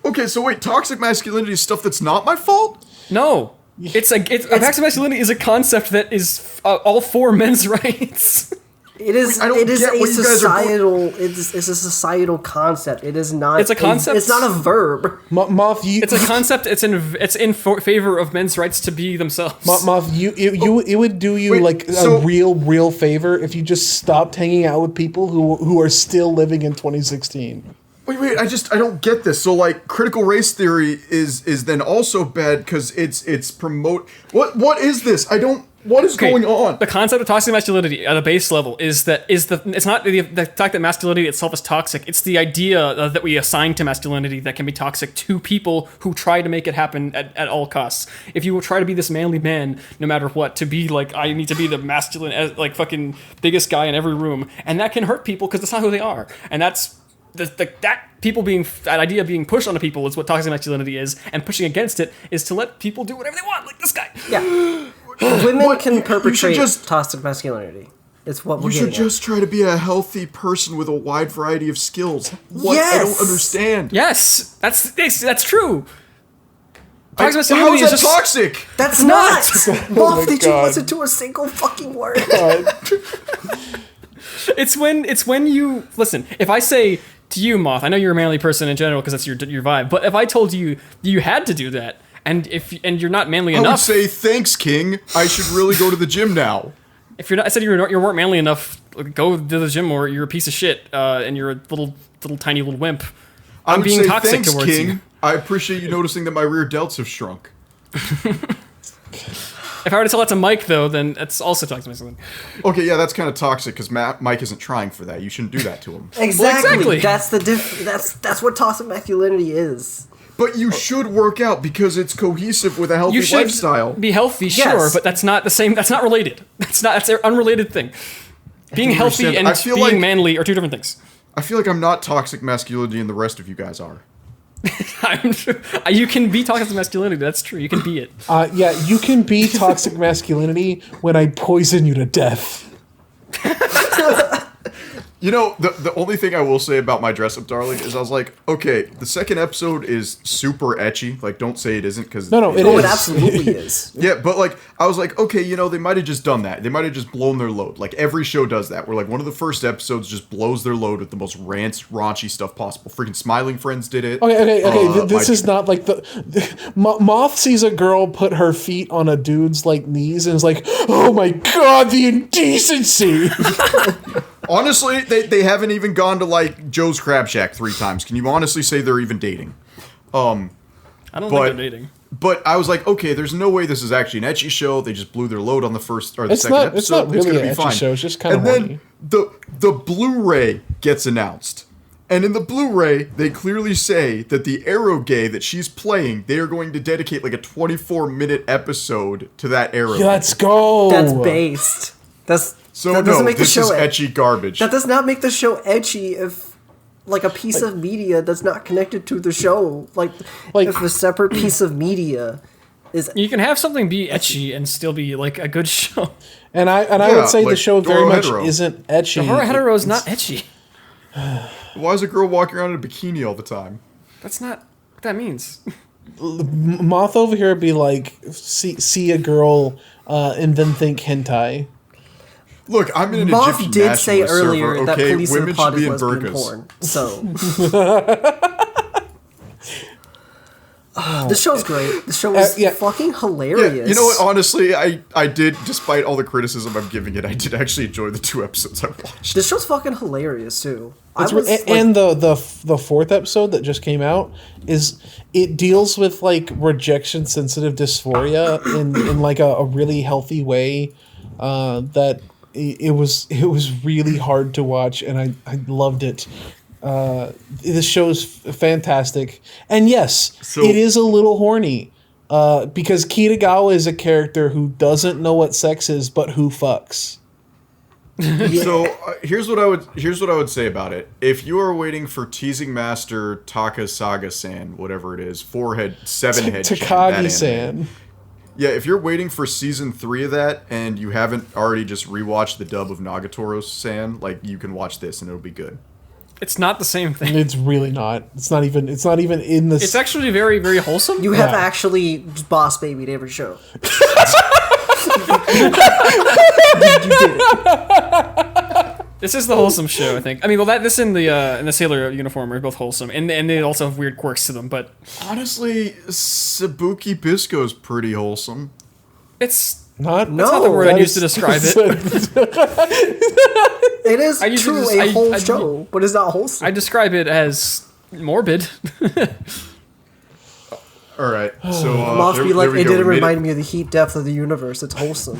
Okay, so wait, toxic masculinity is stuff that's not my fault? No. Toxic masculinity is a concept that is all for men's rights. it is. I don't It is get a what you guys are societal. It's a societal concept. It is not. It's a concept? It's not a verb. Moth, you. It's a concept. It's in favor of men's rights to be themselves. Moth, it would do you Wait, like so- a real favor if you just stopped hanging out with people who are still living in 2016. Wait, I don't get this. So, like, critical race theory is then also bad because it's promote... What is this? What is going on? The concept of toxic masculinity at a base level is it's not the fact that masculinity itself is toxic. It's the idea that we assign to masculinity that can be toxic to people who try to make it happen at all costs. If you will try to be this manly man, no matter what, to be like, I need to be the masculine, like fucking biggest guy in every room, and that can hurt people because that's not who they are, and that's. That idea being pushed onto people is what toxic masculinity is, and pushing against it is to let people do whatever they want, like this guy. Yeah. Women What? can You should perpetrate just- toxic masculinity. It's what we're You should getting at. just try to be a healthy person with a wide variety of skills. What? I Yes! don't understand. Yes, that's true. Toxic How masculinity is is that just toxic? That's not. not. Oh Moth, my did you God. listen to a single fucking word? It's when you listen. If I say to you, Moth, I know you're a manly person in general because that's your vibe. But if I told you had to do that, and you're not manly I would enough, say, thanks, King. I should really go to the gym now. if you're not, I said you weren't manly enough, go to the gym more. You're a piece of shit, and you're a little tiny little wimp. I I'm would being say, toxic thanks, towards King. you. I appreciate you noticing that my rear delts have shrunk. If I were to tell that to Mike, though, then that's also toxic masculinity. Okay, yeah, that's kind of toxic because Mike isn't trying for that. You shouldn't do that to him. exactly. Exactly. That's the that's what toxic masculinity is. But you should work out because it's cohesive with a healthy You should lifestyle. be healthy, Yes. sure, but that's not the same. That's not related. That's an unrelated thing. Being healthy understand. and I feel being like- manly are two different things. I feel like I'm not toxic masculinity and the rest of you guys are. You can be toxic masculinity. That's true. You can be it. Yeah, you can be toxic masculinity when I poison you to death. You know, the only thing I will say about my dress up, darling, is I was like, okay, the second episode is super ecchi. Like, don't say it isn't because No, it Oh, is. it absolutely is. Yeah, but like I was like, okay, you know, they might have just done that. They might have just blown their load. Like every show does that. Where like one of the first episodes just blows their load with the most raunchy stuff possible. Freaking Smiling Friends did it. Okay. This my- is not like Moth sees a girl put her feet on a dude's like knees and is like, "Oh my god, the indecency!" Honestly, they haven't even gone to like Joe's Crab Shack 3 times. Can you honestly say they're even dating? I don't think they're dating. But I was like, okay, there's no way this is actually an ecchi show. They just blew their load on the first or the It's second not- episode. it's not really gonna an be ecchi fine. show, it's just kinda And horny. then the Blu-ray gets announced. And in the Blu-ray, they clearly say that the Arrow gay that she's playing, they are going to dedicate like a 24-minute episode to that Arrow. Yeah, let's go. That's based. So that doesn't no, make the this show is ecchi garbage. That does not make the show edgy if like a piece of media that's not connected to the show. Like if a separate piece of media is You can have something be etchy and still be like a good show. And I Yeah, would say the like show very Doro much Hetero. isn't etchy. Horror hetero is not etchy. Why is a girl walking around in a bikini all the time? That's not what that means. Moth over here would be like, see a girl and then think hentai. Look, I'm in an Moth Egyptian did say nationalist earlier server, that okay? police in Women the pod should be is in lesbian burqas. porn. So the show's great. The show is yeah. fucking Yeah, hilarious. you know what? Honestly, I did, despite all the criticism I'm giving it, I did actually enjoy the 2 episodes I watched. This show's fucking hilarious too. And the fourth episode that just came out it deals with like rejection sensitive dysphoria in like a really healthy way. That it was really hard to watch, and I loved it. This show's fantastic, and yes, So- it is a little horny. Because Kitagawa is a character who doesn't know what sex is, but who fucks. So here's what I would say about it. If you are waiting for teasing master Takasaga-san, whatever it is, 7-head Takagi-san. Yeah, if you're waiting for season 3 of that and you haven't already just rewatched the dub of Nagatoro-san, like you can watch this and it'll be good. It's not the same thing. It's really not. It's not even in the. It's actually very, very wholesome. You have actually boss babied every show. You did it. This is the wholesome show, I think. I mean, well, this and the sailor uniform are both wholesome, and they also have weird quirks to them. But Honestly, Sabuki Bisco is pretty wholesome. it's not. that's not the word I that used to is- describe it. It is I usually true just- a whole I- show, but it's not wholesome. I describe it as morbid. All right, so Moth there- be like, there we it go. didn't We made remind me of the heat depth of the universe. It's wholesome.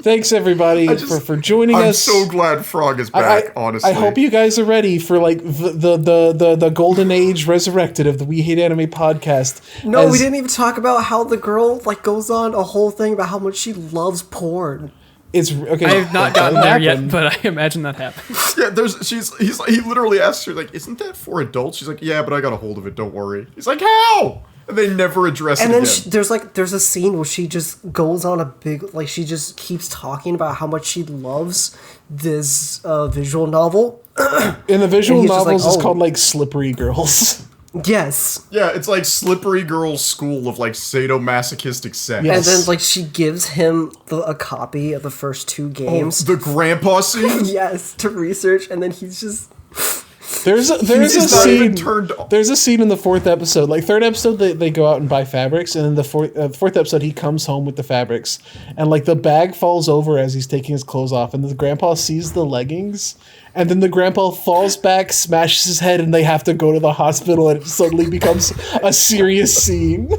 Thanks everybody for joining I'm us. so glad Frog is back. Honestly, I hope you guys are ready for like the golden age resurrected of the We Hate Anime podcast. No, as- we didn't even talk about how the girl like goes on a whole thing about how much she loves porn. It's okay. I have not that gotten there happened. yet, but I imagine that happens. Yeah, he literally asks her like, "Isn't that for adults?" She's like, "Yeah, but I got a hold of it. Don't worry." He's like, "How?" And they never address And it then again. there's a scene where she just goes on a big like she just keeps talking about how much she loves this visual novel. In the visual And he's just novels, like, it's "Oh." called like Slippery Girls. Yes. Yeah, it's like Slippery Girl's school of like sadomasochistic sex. Yeah. And then Yes. like she gives him a copy of the first 2 games. The grandpa scene. Yes, to research, and then he's just There's a He's not even scene. turned on. There's a scene in the 4th episode. Like 3rd episode, they go out and buy fabrics, and then the 4th episode, he comes home with the fabrics, and like the bag falls over as he's taking his clothes off, and the grandpa sees the leggings, and then the grandpa falls back, smashes his head, and they have to go to the hospital, and it suddenly becomes a serious scene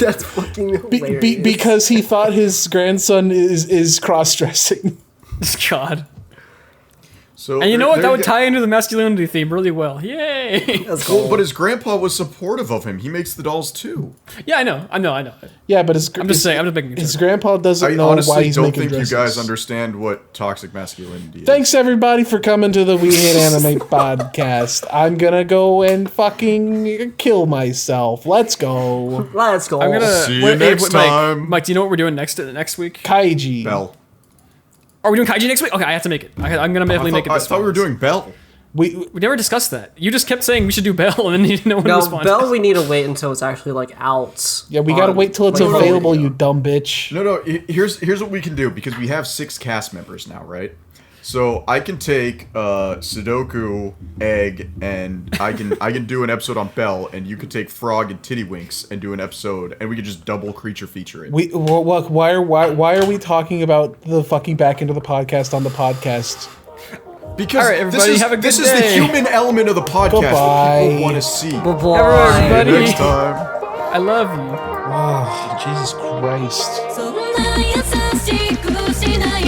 that's fucking hilarious. because he thought his grandson is cross dressing. God. So And you know what? That there would you tie into the masculinity theme really well. Yay! That's Well, cool. but his grandpa was supportive of him. He makes the dolls too. Yeah, I know. Yeah, but I'm just saying. I'm just making a his joke. grandpa doesn't I know why honestly he's don't making think dresses. you guys understand what toxic masculinity is. Thanks everybody for coming to the We Hate Anime podcast. I'm gonna go and fucking kill myself. Let's go. Let's go. I'm gonna See you next time. Mike, do you know what we're doing next week? Kaiji. Bell. Are we doing Kaiji next week? Okay, I have to make it. I'm gonna definitely make it. I This thought we were doing Bell. We We never discussed that. You just kept saying we should do Bell, and then no one No, responded. Bell, we need to wait until it's actually like out. yeah, we gotta wait till it's like, available, video. you dumb bitch. No. Here's what we can do because we have 6 cast members now, right? So I can take Sudoku, Egg, and I can do an episode on Bell, and you can take Frog and Tittywinks and do an episode, and we can just double creature feature it. Why are we talking about the fucking back end of the podcast on the podcast? Because All right, everybody, have a good this is the day. human element of the podcast Goodbye. that people want to see. Bye-bye. Everybody. Next time. I love you. Oh, Jesus Christ. そんな優しくしない